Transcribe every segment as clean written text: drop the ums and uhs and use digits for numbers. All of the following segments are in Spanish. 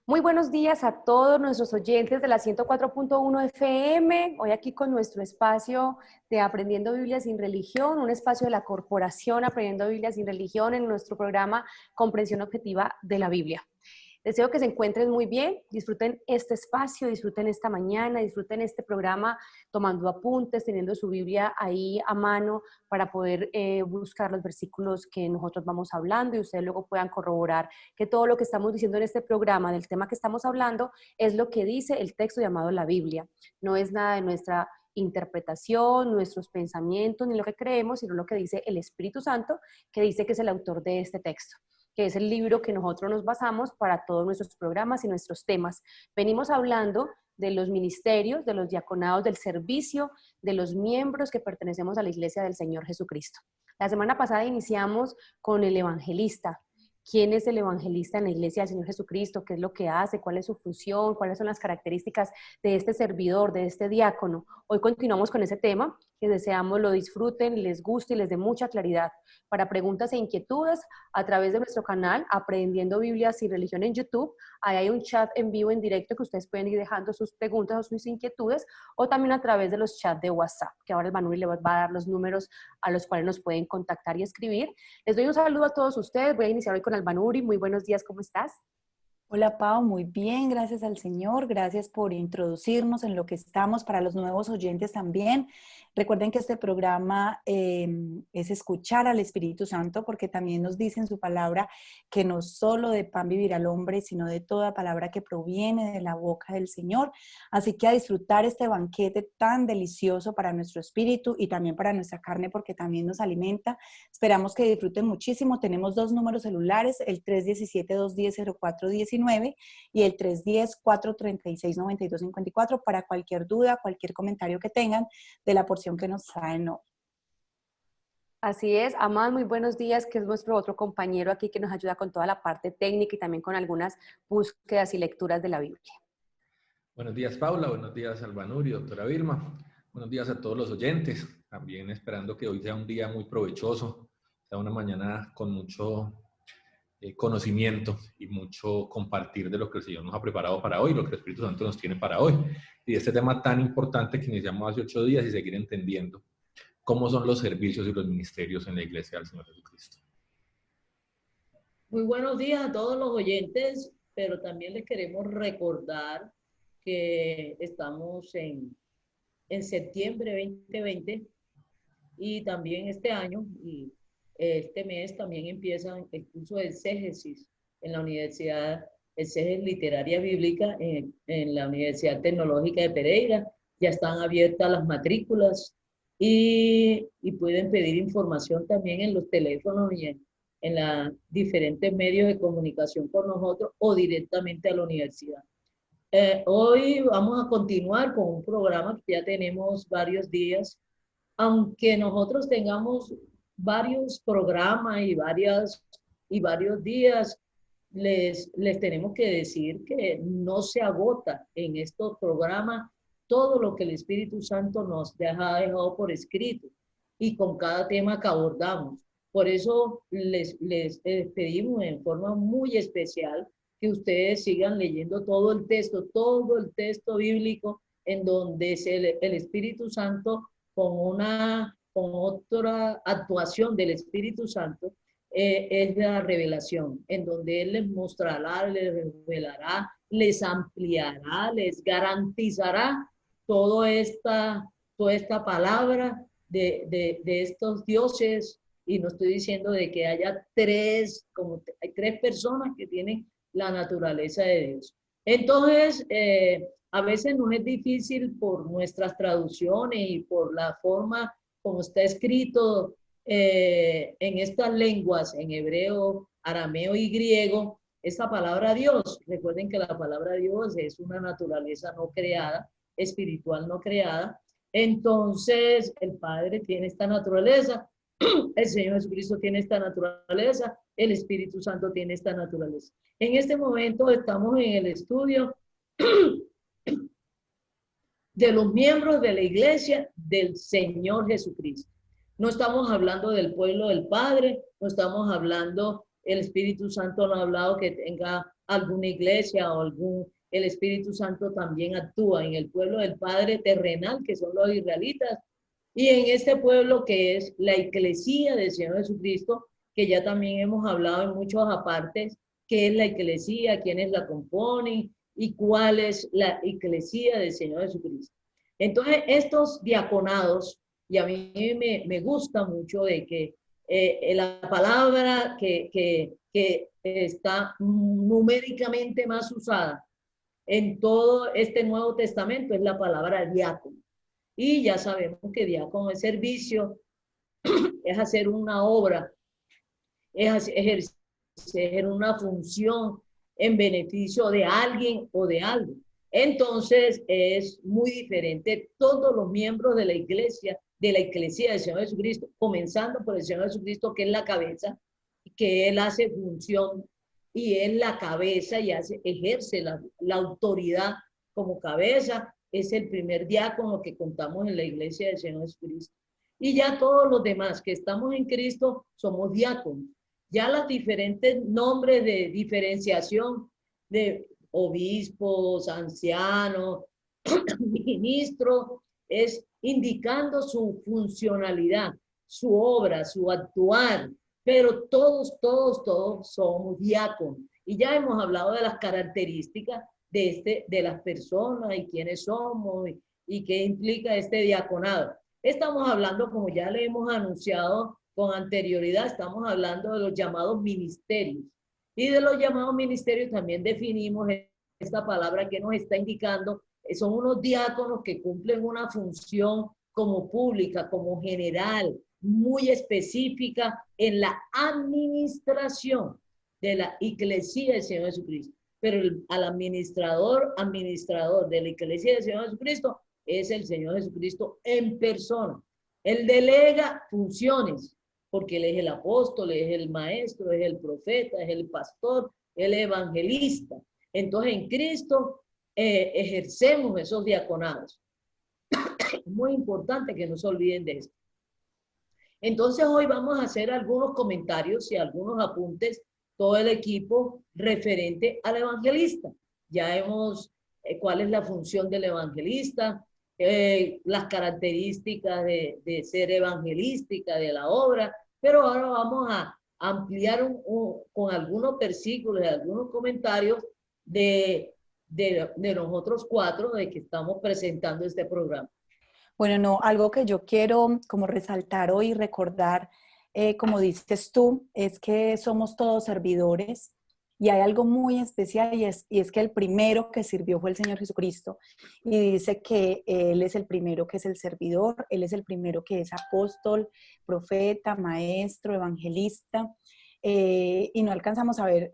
Muy buenos días a todos nuestros oyentes de la 104.1 FM. Hoy aquí con nuestro espacio de Aprendiendo Biblia sin Religión, un espacio de la Corporación Aprendiendo Biblia sin Religión en nuestro programa Comprensión Objetiva de la Biblia. Deseo que se encuentren muy bien, disfruten este espacio, disfruten esta mañana, disfruten este programa tomando apuntes, teniendo su Biblia ahí a mano para poder buscar los versículos que nosotros vamos hablando y ustedes luego puedan corroborar que todo lo que estamos diciendo en este programa del tema que estamos hablando es lo que dice el texto llamado la Biblia. No es nada de nuestra interpretación, nuestros pensamientos, ni lo que creemos, sino lo que dice el Espíritu Santo, que dice que es el autor de este texto, que es el libro que nosotros nos basamos para todos nuestros programas y nuestros temas. Venimos hablando de los ministerios, de los diaconados, del servicio, de los miembros que pertenecemos a la Iglesia del Señor Jesucristo. La semana pasada iniciamos con el evangelista. ¿Quién es el evangelista en la Iglesia del Señor Jesucristo? ¿Qué es lo que hace? ¿Cuál es su función? ¿Cuáles son las características de este servidor, de este diácono? Hoy continuamos con ese tema, que deseamos lo disfruten, les guste y les dé mucha claridad. Para preguntas e inquietudes, a través de nuestro canal Aprendiendo Biblia sin Religión en YouTube, ahí hay un chat en vivo, en directo, que ustedes pueden ir dejando sus preguntas o sus inquietudes, o también a través de los chats de WhatsApp, que ahora el Banuri le va a dar los números a los cuales nos pueden contactar y escribir. Les doy un saludo a todos ustedes. Voy a iniciar hoy con Albanuri. Muy buenos días, ¿cómo estás? Hola Pau, muy bien, gracias al Señor, gracias por introducirnos en lo que estamos para los nuevos oyentes también. Recuerden que este programa es escuchar al Espíritu Santo, porque también nos dice en su palabra que no solo de pan vivirá el hombre, sino de toda palabra que proviene de la boca del Señor. Así que a disfrutar este banquete tan delicioso para nuestro espíritu y también para nuestra carne, porque también nos alimenta. Esperamos que disfruten muchísimo. Tenemos dos números celulares, el 317-210-0419 y el 310-436-9254 para cualquier duda, cualquier comentario que tengan de la porción que nos traen hoy. Así es, Amad, muy buenos días, que es nuestro otro compañero aquí que nos ayuda con toda la parte técnica y también con algunas búsquedas y lecturas de la Biblia. Buenos días, Paula, buenos días, Albanuri, doctora Vilma, buenos días a todos los oyentes, también esperando que hoy sea un día muy provechoso, sea una mañana con mucho conocimiento y mucho compartir de lo que el Señor nos ha preparado para hoy, lo que el Espíritu Santo nos tiene para hoy, y este tema tan importante que iniciamos hace 8 días y seguir entendiendo cómo son los servicios y los ministerios en la Iglesia del Señor Jesucristo. Muy buenos días a todos los oyentes, pero también les queremos recordar que estamos en septiembre 2020 y también este año y este mes también empieza el curso de exégesis en la Universidad, exégesis literaria bíblica en la Universidad Tecnológica de Pereira. Ya están abiertas las matrículas y pueden pedir información también en los teléfonos y en los diferentes medios de comunicación con nosotros o directamente a la universidad. Hoy vamos a continuar con un programa que ya tenemos varios días, aunque nosotros tengamos varios programas y varios días, les tenemos que decir que no se agota en estos programas todo lo que el Espíritu Santo nos ha dejado por escrito y con cada tema que abordamos. Por eso les pedimos en forma muy especial que ustedes sigan leyendo todo el texto bíblico en donde el Espíritu Santo con otra actuación del Espíritu Santo es la revelación, en donde Él les mostrará, les revelará, les ampliará, les garantizará toda esta palabra de estos dioses. Y no estoy diciendo de que haya hay tres personas que tienen la naturaleza de Dios. Entonces, a veces nos es difícil por nuestras traducciones y por la forma como está escrito en estas lenguas, en hebreo, arameo y griego, esta palabra Dios. Recuerden que la palabra Dios es una naturaleza no creada, espiritual no creada. Entonces, el Padre tiene esta naturaleza, el Señor Jesucristo tiene esta naturaleza, el Espíritu Santo tiene esta naturaleza. En este momento estamos en el estudio de los miembros de la Iglesia del Señor Jesucristo. No estamos hablando del pueblo del Padre, no estamos hablando, el Espíritu Santo no ha hablado que tenga alguna iglesia o el Espíritu Santo también actúa en el pueblo del Padre terrenal, que son los israelitas, y en este pueblo que es la Iglesia del Señor Jesucristo, que ya también hemos hablado en muchos apartes, qué es la Iglesia, quiénes la componen y cuál es la Iglesia del Señor Jesucristo. Entonces, estos diaconados, y a mí me gusta mucho de que la palabra que está numéricamente más usada en todo este Nuevo Testamento es la palabra diácono. Y ya sabemos que diácono es servicio, es hacer una obra, es ejercer una función en beneficio de alguien o de algo. Entonces es muy diferente todos los miembros de la iglesia del Señor Jesucristo, comenzando por el Señor Jesucristo, que es la cabeza, que Él hace función y es la cabeza y ejerce la autoridad como cabeza, es el primer diácono que contamos en la iglesia del Señor Jesucristo. Y ya todos los demás que estamos en Cristo somos diáconos. Ya los diferentes nombres de diferenciación de obispos, ancianos, ministros, es indicando su funcionalidad, su obra, su actuar, pero todos somos diáconos. Y ya hemos hablado de las características de las personas y quiénes somos y qué implica este diaconado. Estamos hablando, como ya le hemos anunciado con anterioridad, estamos hablando de los llamados ministerios. Y de los llamados ministerios también definimos esta palabra que nos está indicando, son unos diáconos que cumplen una función como pública, como general, muy específica en la administración de la Iglesia del Señor Jesucristo. Pero al administrador de la Iglesia del Señor Jesucristo es el Señor Jesucristo en persona. Él delega funciones, porque Él es el apóstol, es el maestro, es el profeta, es el pastor, el evangelista. Entonces en Cristo ejercemos esos diaconados. Es muy importante que no se olviden de esto. Entonces hoy vamos a hacer algunos comentarios y algunos apuntes, todo el equipo referente al evangelista. Ya hemos, cuál es la función del evangelista, las características de ser evangelística de la obra, pero ahora vamos a ampliar con algunos versículos y algunos comentarios de nosotros cuatro de que estamos presentando este programa. Bueno, no, algo que yo quiero como resaltar hoy y recordar, como dices tú, es que somos todos servidores y hay algo muy especial y es que el primero que sirvió fue el Señor Jesucristo y dice que Él es el primero que es el servidor, Él es el primero que es apóstol, profeta, maestro, evangelista. Y no alcanzamos a ver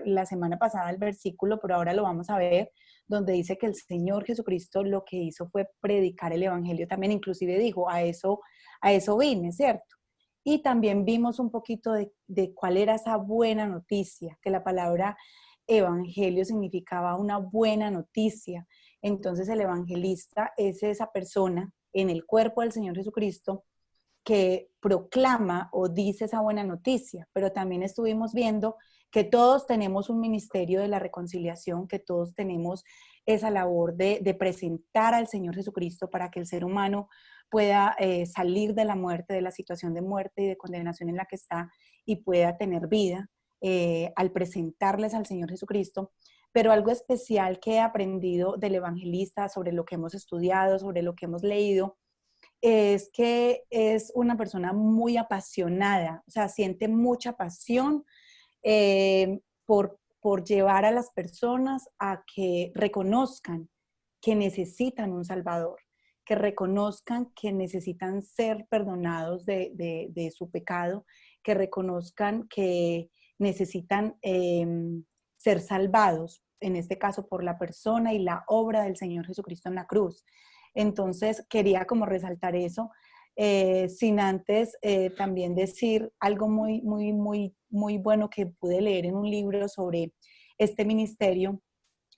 la semana pasada el versículo, pero ahora lo vamos a ver, donde dice que el Señor Jesucristo lo que hizo fue predicar el evangelio también, inclusive dijo, a eso vine, ¿cierto? Y también vimos un poquito de cuál era esa buena noticia, que la palabra evangelio significaba una buena noticia. Entonces el evangelista es esa persona en el cuerpo del Señor Jesucristo que proclama o dice esa buena noticia, pero también estuvimos viendo que todos tenemos un ministerio de la reconciliación, que todos tenemos esa labor de presentar al Señor Jesucristo para que el ser humano pueda salir de la muerte, de la situación de muerte y de condenación en la que está y pueda tener vida al presentarles al Señor Jesucristo. Pero algo especial que he aprendido del evangelista sobre lo que hemos estudiado, sobre lo que hemos leído, es que es una persona muy apasionada, o sea, siente mucha pasión por llevar a las personas a que reconozcan que necesitan un Salvador, que reconozcan que necesitan ser perdonados de su pecado, que reconozcan que necesitan ser salvados, en este caso por la persona y la obra del Señor Jesucristo en la cruz. Entonces quería como resaltar eso, sin antes también decir algo muy, muy, muy, muy bueno que pude leer en un libro sobre este ministerio,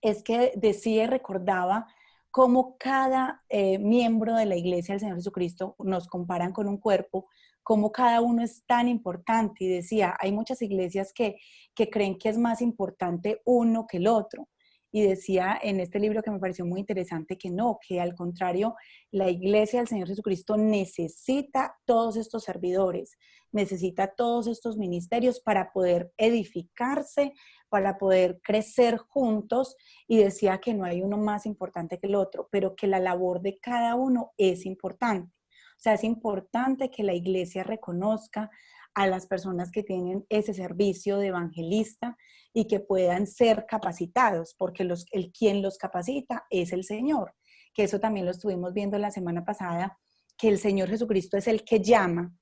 es que decía y recordaba cómo cada miembro de la iglesia del Señor Jesucristo nos comparan con un cuerpo, cómo cada uno es tan importante. Y decía, hay muchas iglesias que creen que es más importante uno que el otro. Y decía en este libro, que me pareció muy interesante, que no, que al contrario, la iglesia del Señor Jesucristo necesita todos estos servidores, necesita todos estos ministerios para poder edificarse, para poder crecer juntos. Y decía que no hay uno más importante que el otro, pero que la labor de cada uno es importante. O sea, es importante que la iglesia reconozca a las personas que tienen ese servicio de evangelista y que puedan ser capacitados, porque quien los capacita es el Señor, que eso también lo estuvimos viendo la semana pasada, que el Señor Jesucristo es el que llama,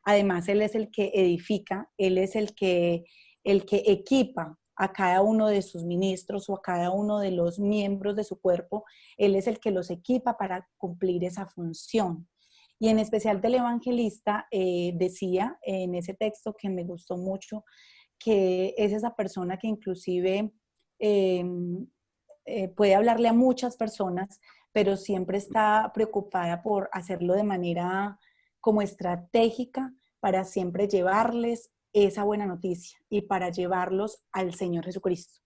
además Él es el que edifica, Él es el que equipa a cada uno de sus ministros o a cada uno de los miembros de su cuerpo. Él es el que los equipa para cumplir esa función. Y en especial del evangelista, decía en ese texto que me gustó mucho, que es esa persona que inclusive puede hablarle a muchas personas, pero siempre está preocupada por hacerlo de manera como estratégica para siempre llevarles esa buena noticia y para llevarlos al Señor Jesucristo.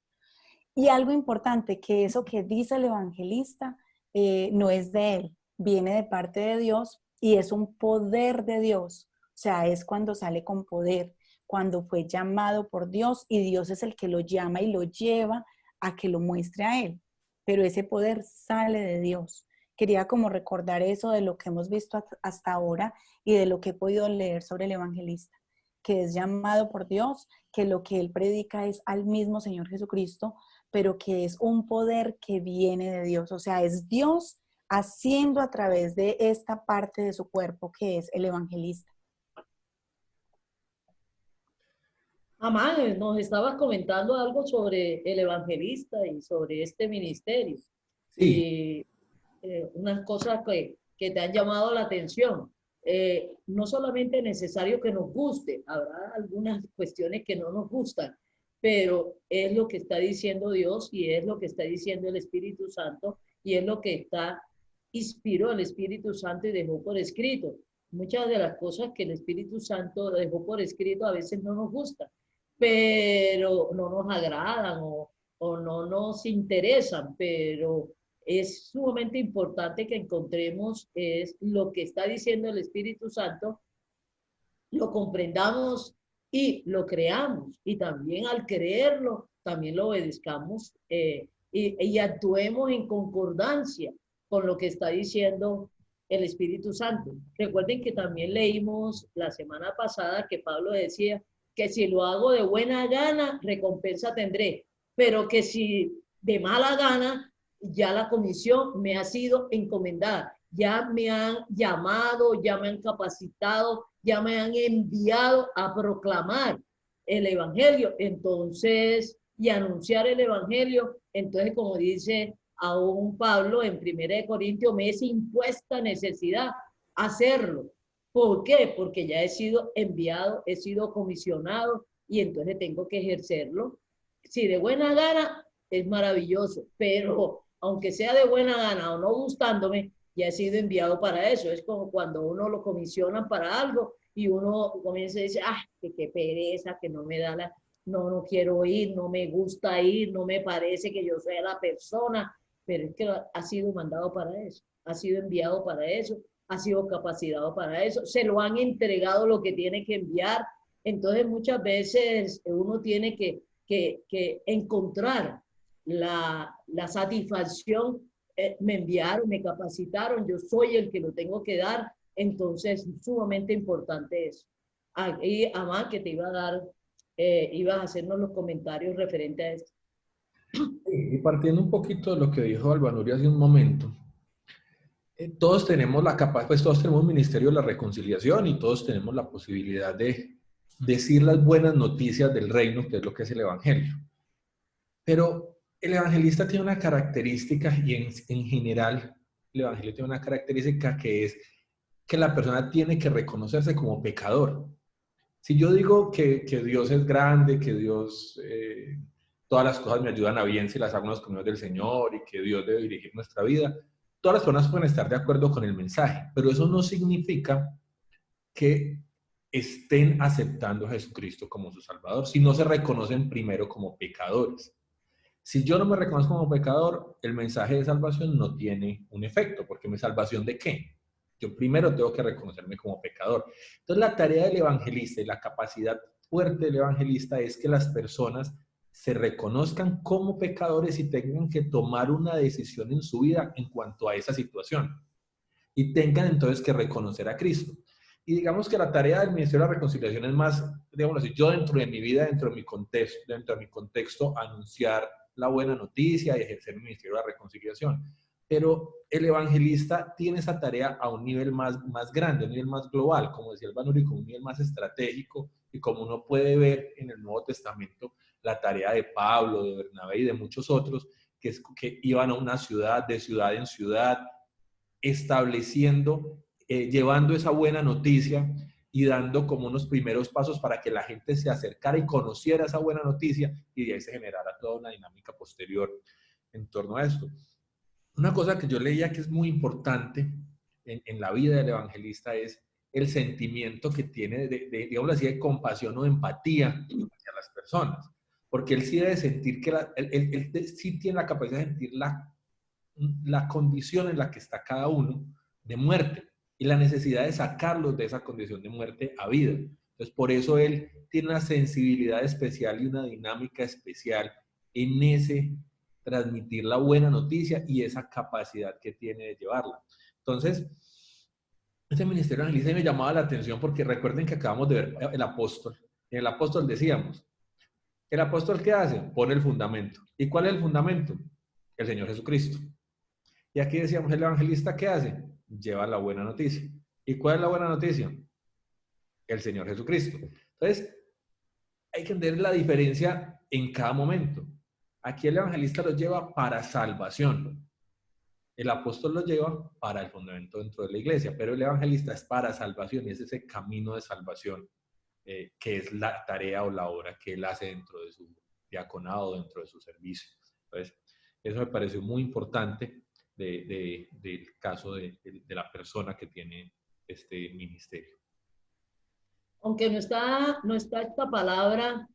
Y algo importante, que eso que dice el evangelista no es de él, viene de parte de Dios y es un poder de Dios. O sea, es cuando sale con poder, cuando fue llamado por Dios y Dios es el que lo llama y lo lleva a que lo muestre a él. Pero ese poder sale de Dios. Quería como recordar eso de lo que hemos visto hasta ahora y de lo que he podido leer sobre el evangelista, que es llamado por Dios, que lo que él predica es al mismo Señor Jesucristo, pero que es un poder que viene de Dios. O sea, es Dios haciendo a través de esta parte de su cuerpo que es el evangelista. Amán, nos estabas comentando algo sobre el evangelista y sobre este ministerio. Sí. Y unas cosas que te han llamado la atención. No solamente es necesario que nos guste, habrá algunas cuestiones que no nos gustan, pero es lo que está diciendo Dios y es lo que está diciendo el Espíritu Santo y es lo que inspiró el Espíritu Santo y dejó por escrito. Muchas de las cosas que el Espíritu Santo dejó por escrito a veces no nos gustan, pero no nos agradan o no nos interesan, pero es sumamente importante que encontremos es lo que está diciendo el Espíritu Santo, lo comprendamos y lo creamos. Y también al creerlo, también lo obedezcamos y actuemos en concordancia con lo que está diciendo el Espíritu Santo. Recuerden que también leímos la semana pasada que Pablo decía que si lo hago de buena gana, recompensa tendré, pero que si de mala gana, ya la comisión me ha sido encomendada, ya me han llamado, ya me han capacitado, ya me han enviado a proclamar el evangelio, entonces, y anunciar el evangelio. Entonces, como dice aún Pablo en 1 Corintios, me es impuesta necesidad hacerlo. ¿Por qué? Porque ya he sido enviado, he sido comisionado y entonces tengo que ejercerlo. Si de buena gana, es maravilloso, pero aunque sea de buena gana o no gustándome, ya he sido enviado para eso. Es como cuando uno lo comisionan para algo y uno comienza a decir, que qué pereza, que no me da no quiero ir, no me gusta ir, no me parece que yo sea la persona, pero es que ha sido mandado para eso, ha sido enviado para eso, ha sido capacitado para eso, se lo han entregado lo que tiene que enviar. Entonces muchas veces uno tiene que encontrar la satisfacción. Me enviaron, me capacitaron, yo soy el que lo tengo que dar. Entonces, sumamente importante eso. Y Amán, que te iba a dar, ibas a hacernos los comentarios referentes a esto. Y partiendo un poquito de lo que dijo Albanuri hace un momento, todos tenemos la capacidad, pues todos tenemos un ministerio de la reconciliación y todos tenemos la posibilidad de decir las buenas noticias del reino, que es lo que es el evangelio. Pero el evangelista tiene una característica, y en general el evangelio tiene una característica, que es que la persona tiene que reconocerse como pecador. Si yo digo que Dios es grande, que Dios todas las cosas me ayudan a bien si las hago en los caminos del Señor y que Dios debe dirigir nuestra vida. Todas las personas pueden estar de acuerdo con el mensaje, pero eso no significa que estén aceptando a Jesucristo como su Salvador, si no se reconocen primero como pecadores. Si yo no me reconozco como pecador, el mensaje de salvación no tiene un efecto, porque ¿mi salvación de qué? Yo primero tengo que reconocerme como pecador. Entonces la tarea del evangelista y la capacidad fuerte del evangelista es que las personas se reconozcan como pecadores y tengan que tomar una decisión en su vida en cuanto a esa situación. Y tengan entonces que reconocer a Cristo. Y digamos que la tarea del Ministerio de la Reconciliación es más, digamos así, yo dentro de mi vida, dentro de mi contexto, anunciar la buena noticia y ejercer el Ministerio de la Reconciliación. Pero el evangelista tiene esa tarea a un nivel más grande, a un nivel más global, como decía Albanuri, con un nivel más estratégico, y como uno puede ver en el Nuevo Testamento, la tarea de Pablo, de Bernabé y de muchos otros, que iban a una ciudad, de ciudad en ciudad, estableciendo, llevando esa buena noticia y dando como unos primeros pasos para que la gente se acercara y conociera esa buena noticia, y de ahí se generara toda una dinámica posterior en torno a esto. Una cosa que yo leía que es muy importante en la vida del evangelista es el sentimiento que tiene digamos así, de compasión o de empatía hacia las personas, porque él sí debe sentir que él sí tiene la capacidad de sentir la condición en la que está cada uno de muerte y la necesidad de sacarlos de esa condición de muerte a vida. Entonces, por eso él tiene una sensibilidad especial y una dinámica especial en ese transmitir la buena noticia y esa capacidad que tiene de llevarla. Entonces, este ministerio evangelista me llamaba la atención porque recuerden que acabamos de ver el apóstol. En el apóstol decíamos, ¿el apóstol qué hace? Pone el fundamento. ¿Y cuál es el fundamento? El Señor Jesucristo. Y aquí decíamos, ¿el evangelista qué hace? Lleva la buena noticia. ¿Y cuál es la buena noticia? El Señor Jesucristo. Entonces, hay que entender la diferencia en cada momento. Aquí el evangelista lo lleva para salvación. El apóstol lo lleva para el fundamento dentro de la iglesia, pero el evangelista es para salvación y es ese camino de salvación que es la tarea o la obra que él hace dentro de su diaconado, dentro de su servicio. Entonces, eso me pareció muy importante del caso de la persona que tiene este ministerio. Aunque no está esta palabra,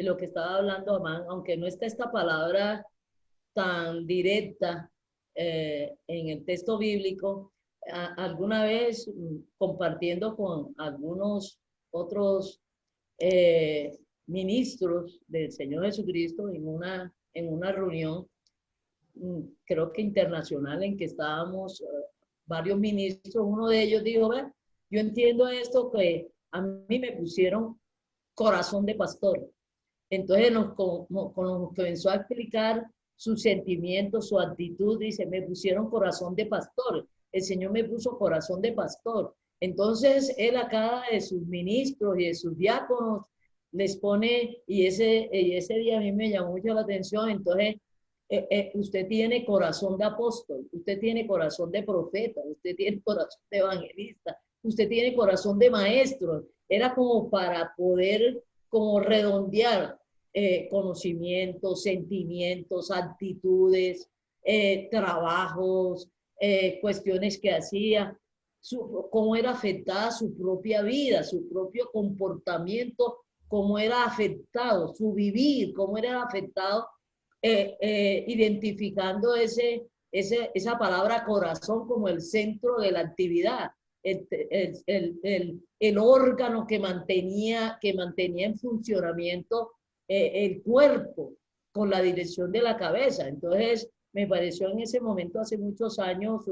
lo que estaba hablando Amán, aunque no está esta palabra tan directa en el texto bíblico, alguna vez compartiendo con algunos otros ministros del Señor Jesucristo en una reunión, creo que internacional, en que estábamos varios ministros, uno de ellos dijo, ve, yo entiendo esto que a mí me pusieron corazón de pastor. Entonces nos comenzó a explicar sus sentimientos, su actitud. Dice, me pusieron corazón de pastor. El Señor me puso corazón de pastor. Entonces él a cada de sus ministros y de sus diáconos les pone, y ese día a mí me llamó mucho la atención. Entonces, usted tiene corazón de apóstol, usted tiene corazón de profeta, usted tiene corazón de evangelista, usted tiene corazón de maestro. Era como para poder como redondear conocimientos, sentimientos, actitudes, trabajos, cuestiones que hacía, cómo era afectada su propia vida, su propio comportamiento, cómo era afectado, su vivir, cómo era afectado, identificando esa palabra corazón como el centro de la actividad. El órgano que mantenía en funcionamiento el cuerpo con la dirección de la cabeza. Entonces, me pareció en ese momento, hace muchos años,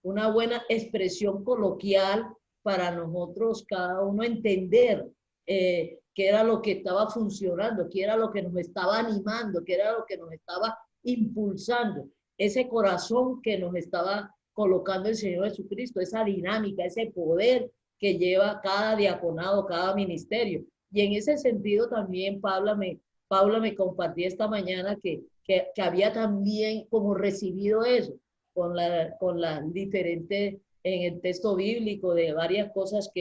una buena expresión coloquial para nosotros, cada uno, entender qué era lo que estaba funcionando, qué era lo que nos estaba animando, qué era lo que nos estaba impulsando. Ese corazón que nos estaba colocando el Señor Jesucristo, esa dinámica, ese poder que lleva cada diaconado, cada ministerio. Y en ese sentido también Paula me compartía esta mañana que había también como recibido eso, con la diferente, en el texto bíblico, de varias cosas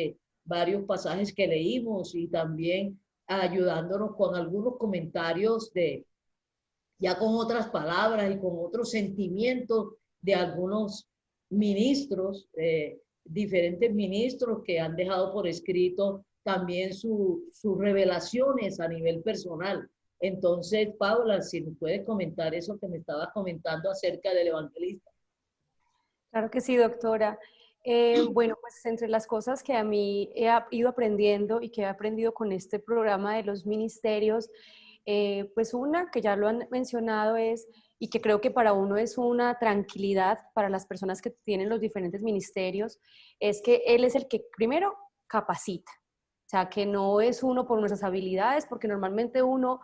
varios pasajes que leímos, y también ayudándonos con algunos comentarios de ya con otras palabras y con otros sentimientos de algunos ministros, diferentes ministros que han dejado por escrito también sus revelaciones a nivel personal. Entonces, Paula, si me puedes comentar eso que me estabas comentando acerca del evangelista. Claro que sí, doctora. Bueno, pues entre las cosas que a mí he ido aprendiendo y que he aprendido con este programa de los ministerios, pues una que ya lo han mencionado es, y que creo que para uno es una tranquilidad para las personas que tienen los diferentes ministerios, es que él es el que primero capacita. O sea, que no es uno por nuestras habilidades, porque normalmente uno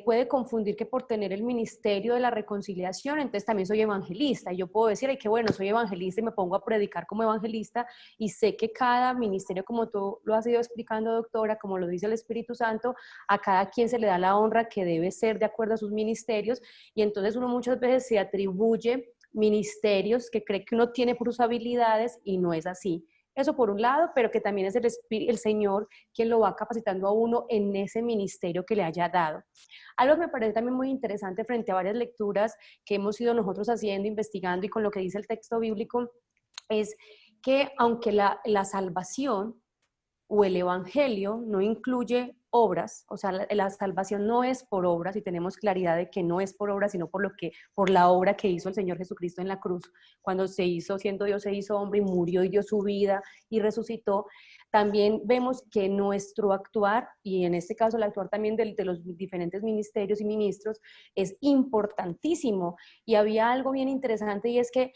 puede confundir que por tener el ministerio de la reconciliación, entonces también soy evangelista. Y yo puedo decir, ay, qué bueno, soy evangelista y me pongo a predicar como evangelista, y sé que cada ministerio, como tú lo has ido explicando, doctora, como lo dice el Espíritu Santo, a cada quien se le da la honra que debe ser de acuerdo a sus ministerios, y entonces uno muchas veces se atribuye ministerios que cree que uno tiene por sus habilidades y no es así. Eso por un lado, pero que también es el Señor quien lo va capacitando a uno en ese ministerio que le haya dado. Algo que me parece también muy interesante frente a varias lecturas que hemos ido nosotros haciendo, investigando y con lo que dice el texto bíblico, es que aunque la salvación o el evangelio no incluye obras, o sea, la salvación no es por obras, y tenemos claridad de que no es por obras, sino por la obra que hizo el Señor Jesucristo en la cruz, cuando se hizo, siendo Dios, se hizo hombre y murió y dio su vida y resucitó. También vemos que nuestro actuar, y en este caso el actuar también de los diferentes ministerios y ministros, es importantísimo. Y había algo bien interesante, y es que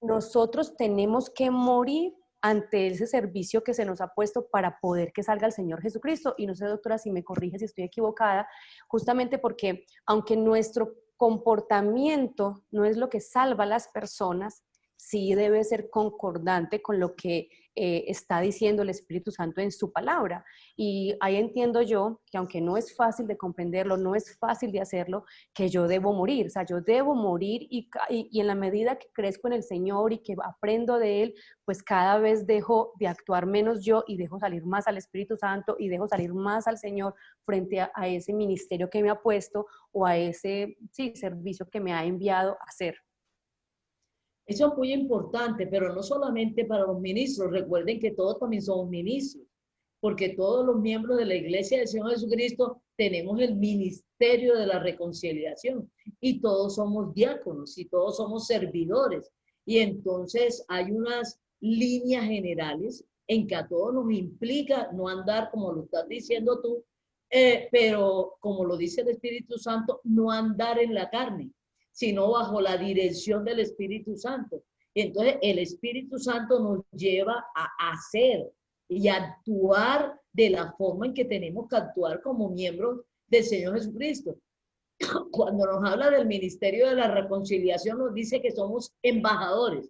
nosotros tenemos que morir ante ese servicio que se nos ha puesto para poder que salga el Señor Jesucristo. Y no sé, doctora, si me corrige si estoy equivocada, justamente porque aunque nuestro comportamiento no es lo que salva a las personas, sí debe ser concordante con lo que está diciendo el Espíritu Santo en su palabra. Y ahí entiendo yo que aunque no es fácil de comprenderlo, no es fácil de hacerlo, que yo debo morir. O sea, yo debo morir y en la medida que crezco en el Señor y que aprendo de Él, pues cada vez dejo de actuar menos yo y dejo salir más al Espíritu Santo y dejo salir más al Señor frente a ese ministerio que me ha puesto o a ese servicio que me ha enviado a hacer. Eso es muy importante, pero no solamente para los ministros. Recuerden que todos también somos ministros, porque todos los miembros de la Iglesia del Señor Jesucristo tenemos el ministerio de la reconciliación y todos somos diáconos y todos somos servidores. Y entonces hay unas líneas generales en que a todos nos implica no andar como lo estás diciendo tú, pero como lo dice el Espíritu Santo, no andar en la carne, sino bajo la dirección del Espíritu Santo. Y entonces el Espíritu Santo nos lleva a hacer y a actuar de la forma en que tenemos que actuar como miembros del Señor Jesucristo. Cuando nos habla del ministerio de la reconciliación, nos dice que somos embajadores.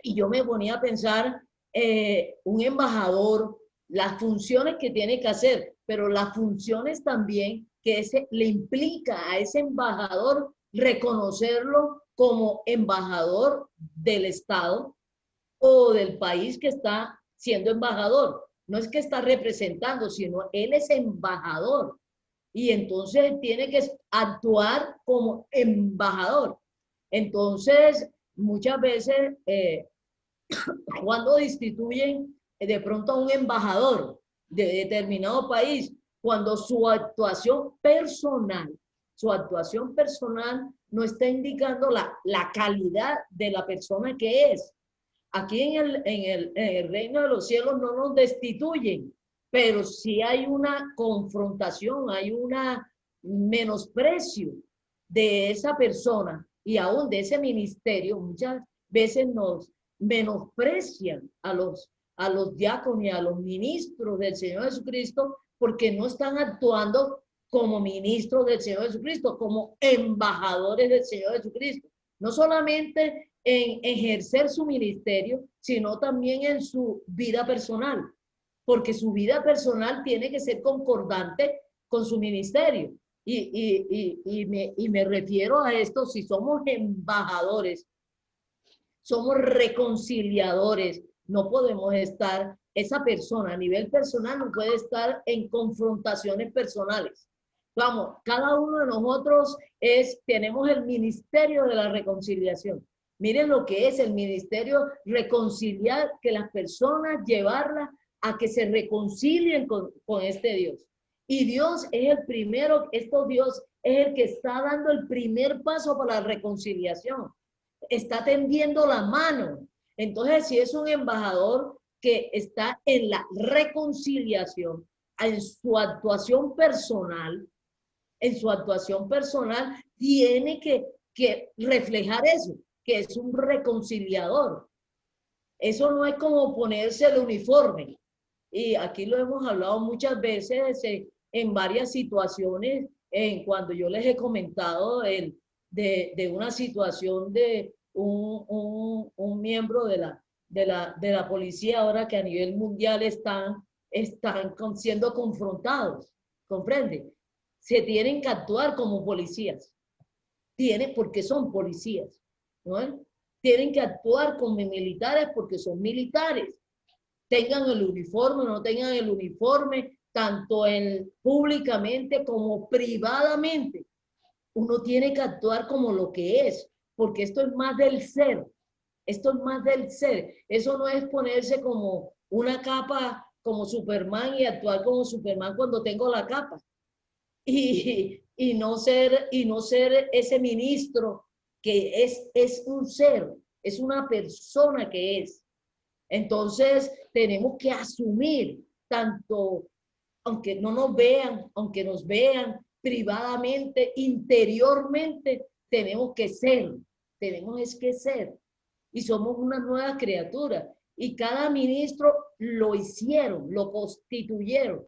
Y yo me ponía a pensar, un embajador, las funciones que tiene que hacer, pero las funciones también que le implica a ese embajador reconocerlo como embajador del Estado o del país que está siendo embajador. No es que está representando, sino él es embajador. Y entonces tiene que actuar como embajador. Entonces, muchas veces, cuando destituyen de pronto a un embajador de determinado país, cuando su actuación personal no está indicando la calidad de la persona que es. Aquí en el reino de los cielos no nos destituyen, pero sí hay una confrontación, hay un menosprecio de esa persona y aún de ese ministerio. Muchas veces nos menosprecian a los diáconos y a los ministros del Señor Jesucristo porque no están actuando como ministros del Señor Jesucristo, como embajadores del Señor Jesucristo. No solamente en ejercer su ministerio, sino también en su vida personal, porque su vida personal tiene que ser concordante con su ministerio. Y me refiero a esto: si somos embajadores, somos reconciliadores, no podemos estar, esa persona a nivel personal no puede estar en confrontaciones personales Vamos, cada uno de nosotros tenemos el ministerio de la reconciliación. Miren lo que es el ministerio, reconciliar, que las personas, llevarlas a que se reconcilien con este Dios. Y Dios es el primero, Dios es el que está dando el primer paso para la reconciliación. Está tendiendo la mano. Entonces, si es un embajador que está en la reconciliación, en su actuación personal, tiene que reflejar eso, que es un reconciliador. Eso no es como ponerse el uniforme. Y aquí lo hemos hablado muchas veces en varias situaciones, cuando yo les he comentado de una situación de un miembro de la policía ahora que a nivel mundial están siendo confrontados, ¿comprende? Se tienen que actuar como policías, porque son policías, ¿no? Tienen que actuar como militares porque son militares. Tengan el uniforme o no tengan el uniforme, tanto públicamente como privadamente. Uno tiene que actuar como lo que es, porque esto es más del ser. Esto es más del ser. Eso no es ponerse como una capa como Superman y actuar como Superman cuando tengo la capa. Y no ser ese ministro que es un ser, es una persona que es. Entonces, tenemos que asumir tanto, aunque no nos vean, aunque nos vean privadamente, interiormente, tenemos que ser. Y somos una nueva criatura. Y cada ministro lo hicieron, lo constituyeron,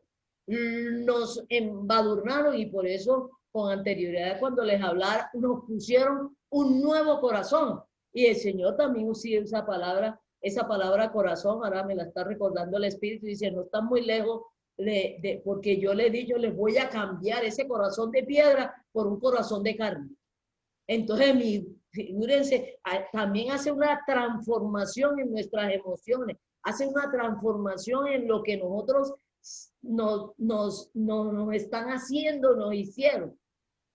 nos embadurnaron y por eso con anterioridad cuando les hablara nos pusieron un nuevo corazón. Y el Señor también usó esa palabra corazón, ahora me la está recordando el Espíritu, dice, no está muy lejos porque yo le he dicho, les voy a cambiar ese corazón de piedra por un corazón de carne. Entonces, figúrense, también hace una transformación en nuestras emociones, hace una transformación en lo que nosotros nos están haciendo, nos hicieron.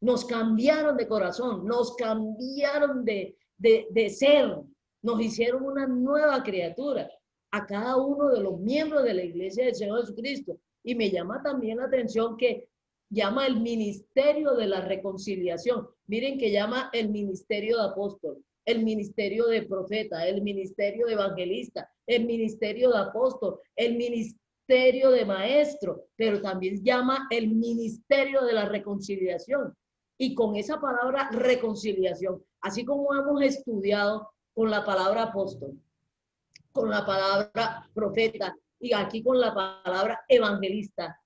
Nos cambiaron de corazón, nos cambiaron de ser, nos hicieron una nueva criatura a cada uno de los miembros de la Iglesia del Señor Jesucristo. Y me llama también la atención que llama el ministerio de la reconciliación. Miren que llama el ministerio de apóstol, el ministerio de profeta, el ministerio de evangelista, el ministerio de apóstol, el ministerio de maestro, pero también llama el ministerio de la reconciliación. Y con esa palabra reconciliación, así como hemos estudiado con la palabra apóstol, con la palabra profeta y aquí con la palabra evangelista,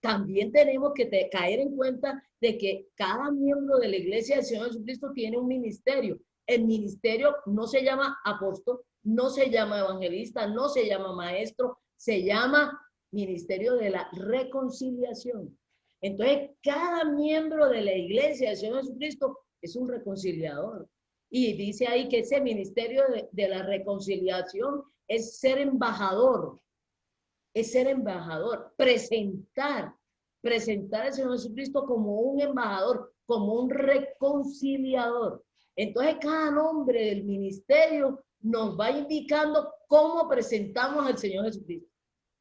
también tenemos que caer en cuenta de que cada miembro de la Iglesia del Señor Jesucristo tiene un ministerio. El ministerio no se llama apóstol, no se llama evangelista, no se llama maestro, se llama ministerio de la reconciliación. Entonces, cada miembro de la Iglesia del Señor Jesucristo es un reconciliador. Y dice ahí que ese ministerio de la reconciliación es ser embajador. Es ser embajador, presentar al Señor Jesucristo como un embajador, como un reconciliador. Entonces, cada nombre del ministerio nos va indicando cómo presentamos al Señor Jesucristo,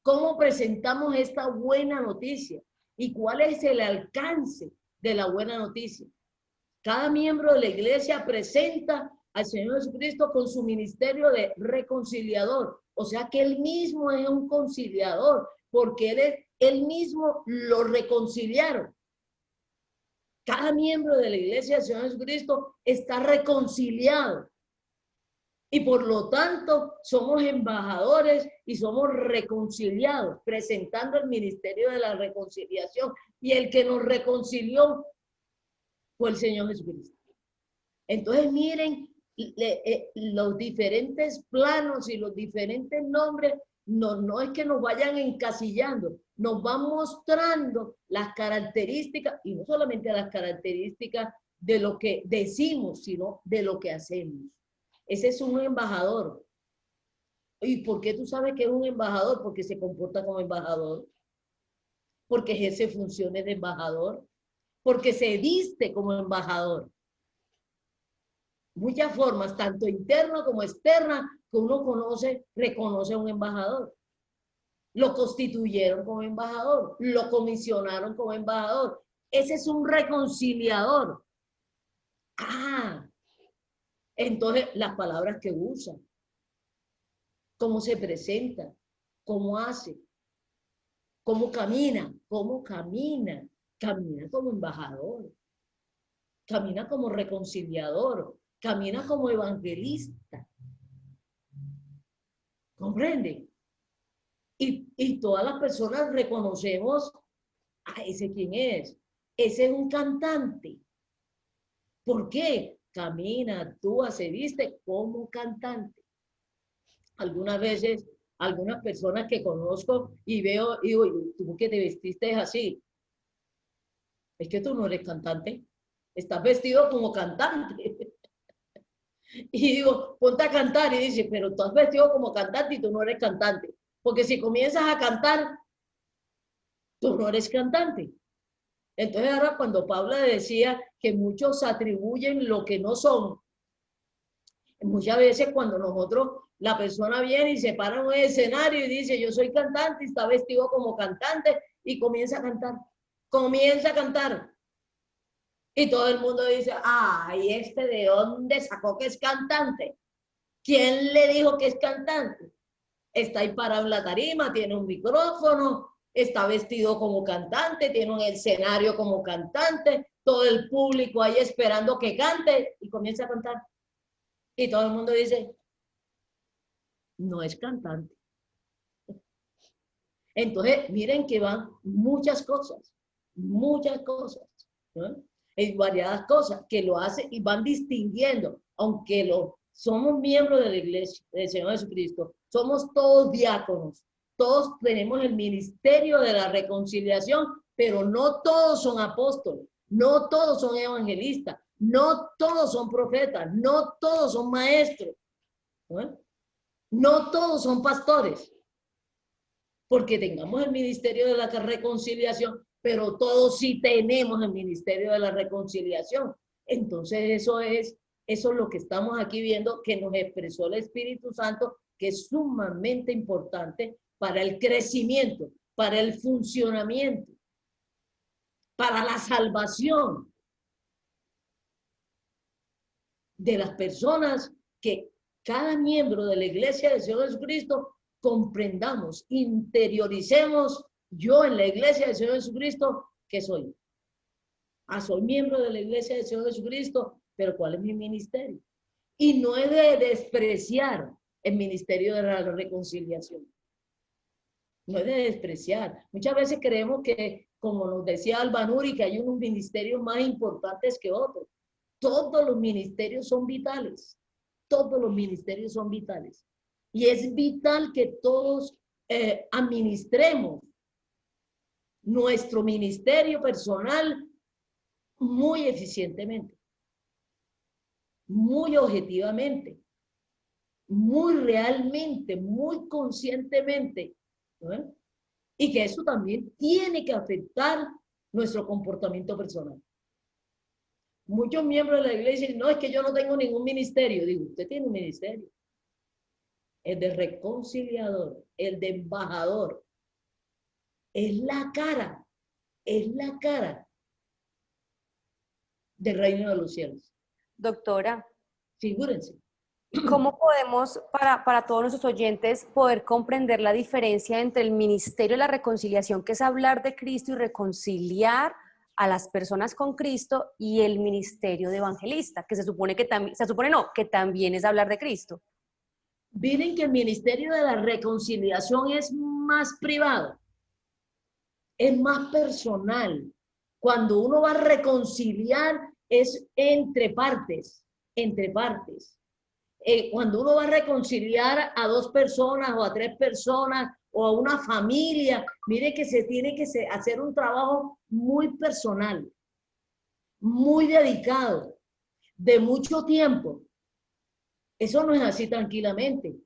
cómo presentamos esta buena noticia y cuál es el alcance de la buena noticia. Cada miembro de la iglesia presenta al Señor Jesucristo con su ministerio de reconciliador. O sea que él mismo es un conciliador, porque él mismo lo reconciliaron. Cada miembro de la iglesia del Señor Jesucristo está reconciliado. Y por lo tanto, somos embajadores y somos reconciliados, presentando el ministerio de la reconciliación. Y el que nos reconcilió fue el Señor Jesucristo. Entonces, miren, los diferentes planos y los diferentes nombres no es que nos vayan encasillando, nos van mostrando las características, y no solamente las características de lo que decimos, sino de lo que hacemos. Ese es un embajador. ¿Y por qué tú sabes que es un embajador? Porque se comporta como embajador, porque ejerce funciones de embajador. porque se viste como embajador. Muchas formas, tanto interna como externa, que uno reconoce a un embajador. Lo constituyeron como embajador, lo comisionaron como embajador. Ese es un reconciliador. Ah, entonces las palabras que usa, cómo se presenta, cómo hace, cómo camina, camina como embajador, camina como reconciliador, camina como evangelista. ¿Comprende? Y todas las personas reconocemos a ese quién es. Ese es un cantante. ¿Por qué? Camina, actúa, se viste como cantante. Algunas veces, algunas personas que conozco y veo, y digo, ¿tú qué te vestiste así? Es que tú no eres cantante. Estás vestido como cantante. Y digo, ponte a cantar. Y dice, pero tú has vestido como cantante y tú no eres cantante. Porque si comienzas a cantar, tú no eres cantante. Entonces ahora cuando Paula decía que muchos atribuyen lo que no son, muchas veces cuando la persona viene y se para en un escenario y dice, yo soy cantante, y está vestido como cantante y comienza a cantar. Y todo el mundo dice, ay, ¿de dónde sacó que es cantante? ¿Quién le dijo que es cantante? Está ahí parado en la tarima, tiene un micrófono, está vestido como cantante, tiene un escenario como cantante, todo el público ahí esperando que cante y comienza a cantar. Y todo el mundo dice, no es cantante. Entonces, miren que van muchas cosas, ¿no? Hay variadas cosas que lo hacen y van distinguiendo, aunque somos miembros de la iglesia del Señor Jesucristo, somos todos diáconos, todos tenemos el ministerio de la reconciliación, pero no todos son apóstoles, no todos son evangelistas, no todos son profetas, no todos son maestros, no todos son pastores, porque tengamos el ministerio de la reconciliación, pero todos sí tenemos el ministerio de la reconciliación. Entonces eso es lo que estamos aquí viendo, que nos expresó el Espíritu Santo, que es sumamente importante para el crecimiento, para el funcionamiento, para la salvación de las personas, que cada miembro de la iglesia del Señor Jesucristo comprendamos, interioricemos, yo en la iglesia del Señor Jesucristo, ¿qué soy? Soy miembro de la iglesia del Señor Jesucristo, pero ¿cuál es mi ministerio? Y no es de despreciar el ministerio de la reconciliación. No es de despreciar. Muchas veces creemos que, como nos decía Albanuri, que hay unos ministerios más importantes que otros. Todos los ministerios son vitales. Todos los ministerios son vitales. Y es vital que todos administremos nuestro ministerio personal muy eficientemente, muy objetivamente, muy realmente, muy conscientemente, ¿no? Y que eso también tiene que afectar nuestro comportamiento personal. Muchos miembros de la iglesia dicen, no, es que yo no tengo ningún ministerio. Digo, usted tiene un ministerio. El de reconciliador, el de embajador. Es la cara del reino de los cielos. Doctora, Figúrense. ¿cómo podemos, para todos nuestros oyentes, poder comprender la diferencia entre el ministerio de la reconciliación, que es hablar de Cristo y reconciliar a las personas con Cristo, y el ministerio de evangelista, que se supone que también es hablar de Cristo? Miren que el ministerio de la reconciliación es más privado, es más personal. Cuando uno va a reconciliar es entre partes. Cuando uno va a reconciliar a 2 personas o a 3 personas o a una familia, mire que se tiene que hacer un trabajo muy personal, muy dedicado, de mucho tiempo. Eso no es así tranquilamente.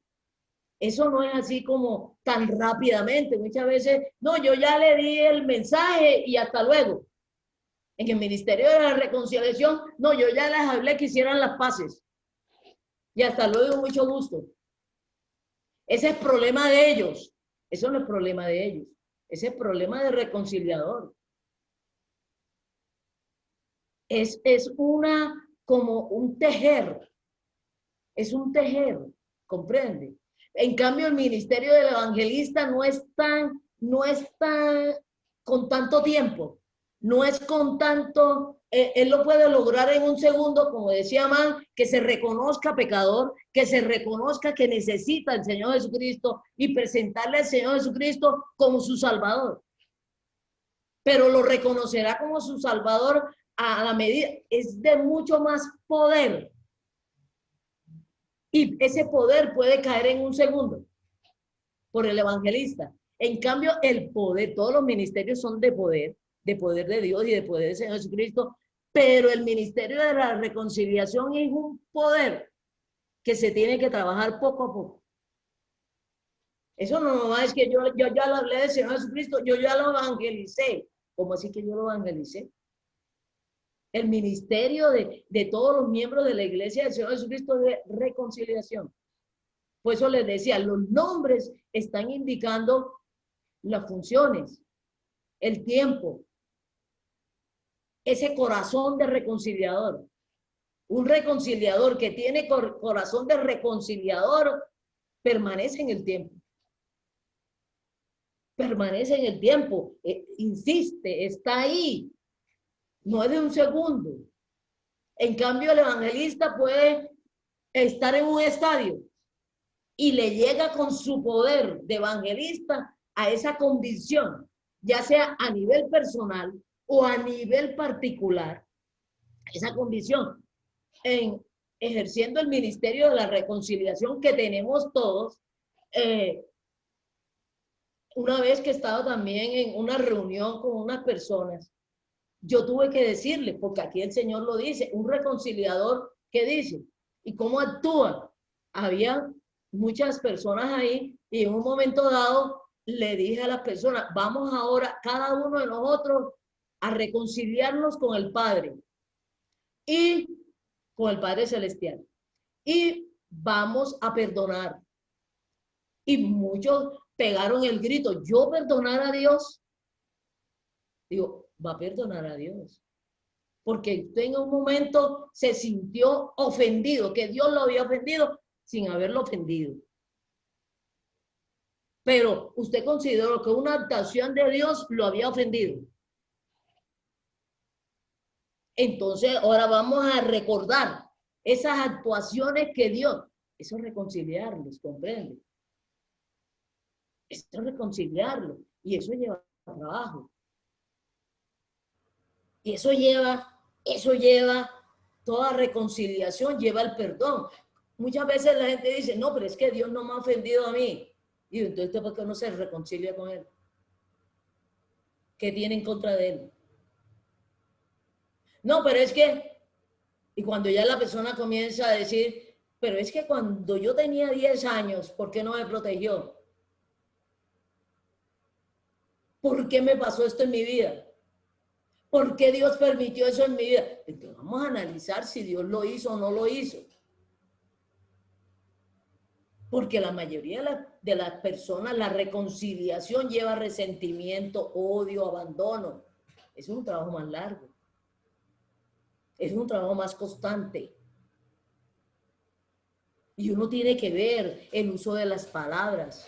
Eso no es así como tan rápidamente. Muchas veces, no, yo ya le di el mensaje y hasta luego. En el Ministerio de la Reconciliación, no, yo ya les hablé que hicieran las paces. Y hasta luego, mucho gusto. Ese es problema de ellos. Eso no es problema de ellos. Ese es problema de reconciliador. Es como un tejer. Es un tejer, ¿comprende? En cambio, el ministerio del evangelista no es tan con tanto tiempo. No es con tanto, él lo puede lograr en un segundo, como decía Man, que se reconozca pecador, que se reconozca que necesita al Señor Jesucristo y presentarle al Señor Jesucristo como su Salvador. Pero lo reconocerá como su Salvador a la medida, es de mucho más poder. Y ese poder puede caer en un segundo por el evangelista. En cambio, el poder, todos los ministerios son de poder de Dios y de poder del Señor Jesucristo, pero el ministerio de la reconciliación es un poder que se tiene que trabajar poco a poco. Eso no es que yo ya lo hablé del Señor Jesucristo, yo ya lo evangelicé. ¿Cómo así que yo lo evangelicé? El ministerio de todos los miembros de la iglesia del Señor Jesucristo de reconciliación. Por eso les decía, los nombres están indicando las funciones, el tiempo, ese corazón de reconciliador. Un reconciliador que tiene corazón de reconciliador permanece en el tiempo. Permanece en el tiempo, insiste, está ahí. No es de un segundo. En cambio, el evangelista puede estar en un estadio y le llega con su poder de evangelista a esa convicción, ya sea a nivel personal o a nivel particular, esa convicción en ejerciendo el ministerio de la reconciliación que tenemos todos. Una vez que estaba también en una reunión con unas personas, yo tuve que decirle, porque aquí el Señor lo dice, un reconciliador, ¿qué dice? ¿Y cómo actúa? Había muchas personas ahí y en un momento dado le dije a las personas, vamos ahora cada uno de nosotros a reconciliarnos con el Padre y con el Padre Celestial. Y vamos a perdonar. Y muchos pegaron el grito, ¿yo perdonar a Dios? Digo, va a perdonar a Dios. Porque usted en un momento se sintió ofendido, que Dios lo había ofendido sin haberlo ofendido. Pero usted consideró que una actuación de Dios lo había ofendido. Entonces, ahora vamos a recordar esas actuaciones que Dios, eso es reconciliarlos, ¿comprende? Eso es reconciliarlo. Y eso lleva trabajo. Y eso lleva toda reconciliación, lleva el perdón. Muchas veces la gente dice, no, pero es que Dios no me ha ofendido a mí. Y entonces, ¿por qué no se reconcilia con Él? ¿Qué tiene en contra de Él? No, pero es que, y cuando ya la persona comienza a decir, pero es que cuando yo tenía 10 años, ¿por qué no me protegió? ¿Por qué me pasó esto en mi vida? ¿Por qué Dios permitió eso en mi vida? Entonces vamos a analizar si Dios lo hizo o no lo hizo. Porque la mayoría de las personas, la reconciliación lleva resentimiento, odio, abandono. Es un trabajo más largo. Es un trabajo más constante. Y uno tiene que ver el uso de las palabras,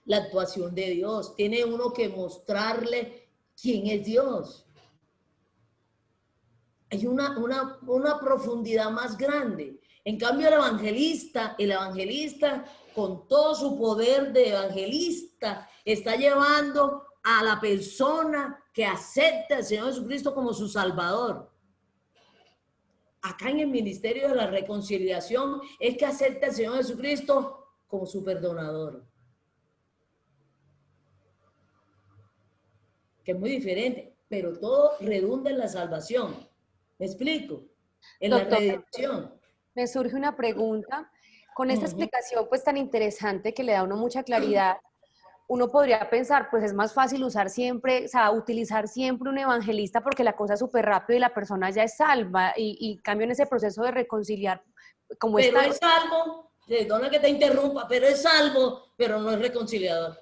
la actuación de Dios. Tiene uno que mostrarle quién es Dios. Hay una profundidad más grande. En cambio, el evangelista, con todo su poder de evangelista, está llevando a la persona que acepta al Señor Jesucristo como su Salvador. Acá en el ministerio de la reconciliación es que acepta al Señor Jesucristo como su perdonador. Que es muy diferente, pero todo redunda en la salvación. ¿Me explico? En la redención. Me surge una pregunta. Con esta explicación pues tan interesante que le da a uno mucha claridad, uno podría pensar, pues es más fácil usar siempre, o sea, utilizar siempre un evangelista porque la cosa es súper rápido y la persona ya es salva, y cambio en ese proceso de reconciliar, como Pero está. es salvo, perdona que te interrumpa, pero es salvo, pero no es reconciliador.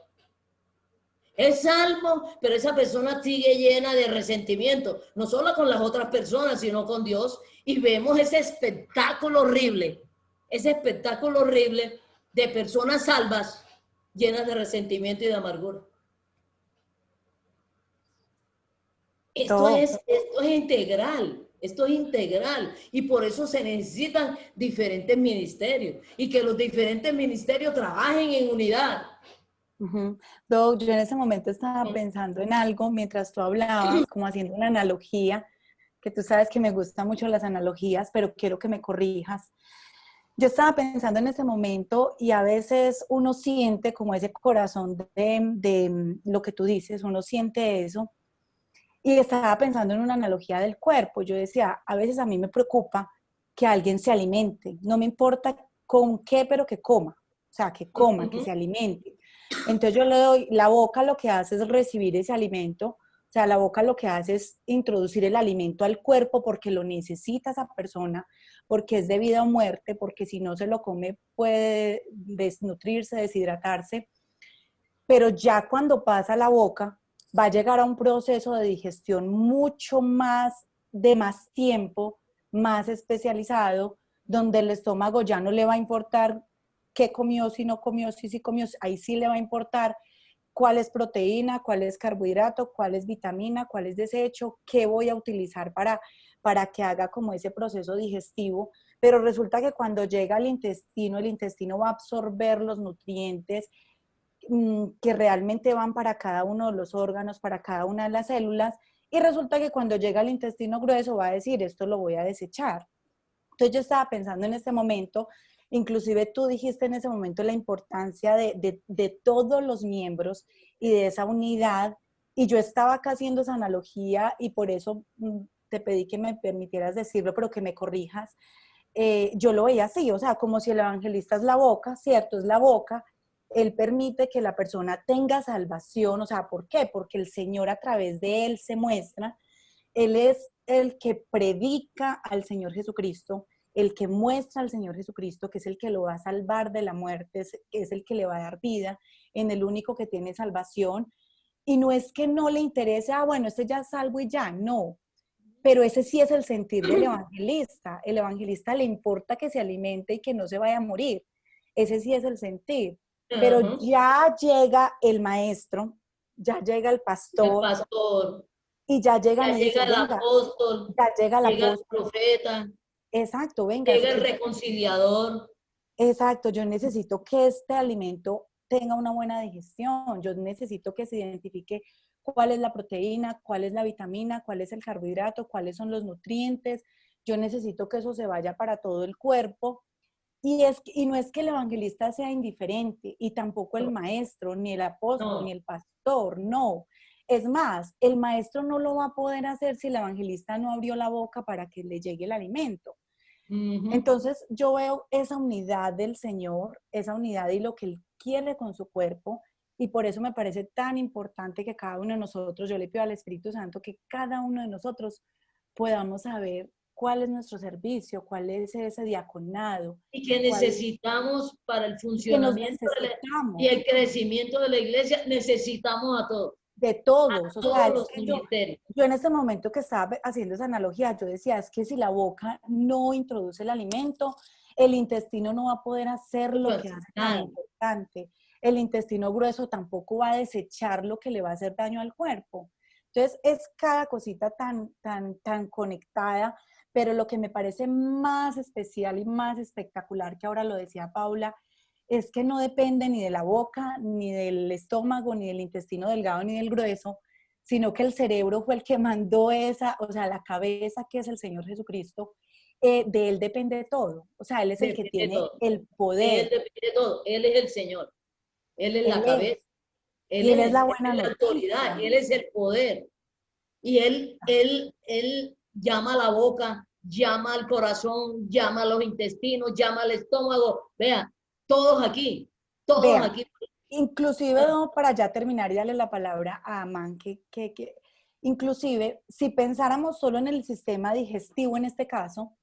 Es salvo, pero esa persona sigue llena de resentimiento, no solo con las otras personas, sino con Dios, y vemos ese espectáculo horrible de personas salvas llenas de resentimiento y de amargura. Esto es integral, y por eso se necesitan diferentes ministerios, y que los diferentes ministerios trabajen en unidad. Doc, yo en ese momento estaba pensando en algo mientras tú hablabas, como haciendo una analogía, que tú sabes que me gustan mucho las analogías, pero quiero que me corrijas. Yo estaba pensando en ese momento y a veces uno siente como ese corazón de lo que tú dices, uno siente eso. Y estaba pensando en una analogía del cuerpo. Yo decía, a veces a mí me preocupa que alguien se alimente. No me importa con qué, pero que coma. O sea, que coma, que se alimente. Entonces yo le doy, la boca lo que hace es recibir ese alimento. O sea, la boca lo que hace es introducir el alimento al cuerpo porque lo necesita esa persona, porque es de vida o muerte, porque si no se lo come puede desnutrirse, deshidratarse. Pero ya cuando pasa a la boca, va a llegar a un proceso de digestión mucho más, de más tiempo, más especializado, donde el estómago ya no le va a importar qué comió, si no comió, si sí comió, ahí sí le va a importar cuál es proteína, cuál es carbohidrato, cuál es vitamina, cuál es desecho, qué voy a utilizar para que haga como ese proceso digestivo. Pero resulta que cuando llega al intestino, el intestino va a absorber los nutrientes que realmente van para cada uno de los órganos, para cada una de las células, y resulta que cuando llega al intestino grueso va a decir, esto lo voy a desechar. Entonces yo estaba pensando en este momento, inclusive tú dijiste en ese momento la importancia de todos los miembros y de esa unidad, y yo estaba acá haciendo esa analogía y por eso te pedí que me permitieras decirlo, pero que me corrijas. Yo lo veía así, o sea, como si el evangelista es la boca, ¿cierto? Es la boca. Él permite que la persona tenga salvación, o sea, ¿por qué? Porque el Señor a través de él se muestra. Él es el que predica al Señor Jesucristo, el que muestra al Señor Jesucristo, que es el que lo va a salvar de la muerte, es el que le va a dar vida, en el único que tiene salvación. Y no es que no le interese, bueno, este ya es salvo y ya, no. Pero ese sí es el sentir del evangelista. El evangelista le importa que se alimente y que no se vaya a morir. Ese sí es el sentir. Pero ya llega el maestro, ya llega el pastor, y ya llega el apóstol, ya llega el profeta, exacto, venga, llega el reconciliador. Exacto, yo necesito que este alimento tenga una buena digestión, yo necesito que se identifique cuál es la proteína, cuál es la vitamina, cuál es el carbohidrato, cuáles son los nutrientes, yo necesito que eso se vaya para todo el cuerpo. Y no es que el evangelista sea indiferente, y tampoco el maestro, ni el apóstol, ni el pastor, no. Es más, el maestro no lo va a poder hacer si el evangelista no abrió la boca para que le llegue el alimento. Entonces yo veo esa unidad del Señor, esa unidad y lo que Él quiere con su cuerpo, y por eso me parece tan importante que cada uno de nosotros, yo le pido al Espíritu Santo que cada uno de nosotros podamos saber cuál es nuestro servicio, cuál es ese diaconado. Y que necesitamos para el funcionamiento y el crecimiento de la iglesia, necesitamos a todos. De todos, o sea, los ministerios. Yo en este momento que estaba haciendo esa analogía, yo decía, es que si la boca no introduce el alimento, el intestino no va a poder hacer lo que hace tan importante. El intestino grueso tampoco va a desechar lo que le va a hacer daño al cuerpo. Entonces, es cada cosita tan conectada, pero lo que me parece más especial y más espectacular, que ahora lo decía Paula, es que no depende ni de la boca, ni del estómago, ni del intestino delgado, ni del grueso, sino que el cerebro fue el que mandó o sea, la cabeza, que es el Señor Jesucristo, de Él depende todo. O sea, Él es el que tiene el poder. Él depende de todo. Él es el Señor. Él es la cabeza. Él es la buena la autoridad. Él es el poder. Y él llama a la boca, llama al corazón, llama a los intestinos, llama al estómago. Vean, todos aquí, Inclusive, no, para ya terminar y darle la palabra a Amán, inclusive, si pensáramos solo en el sistema digestivo en este caso,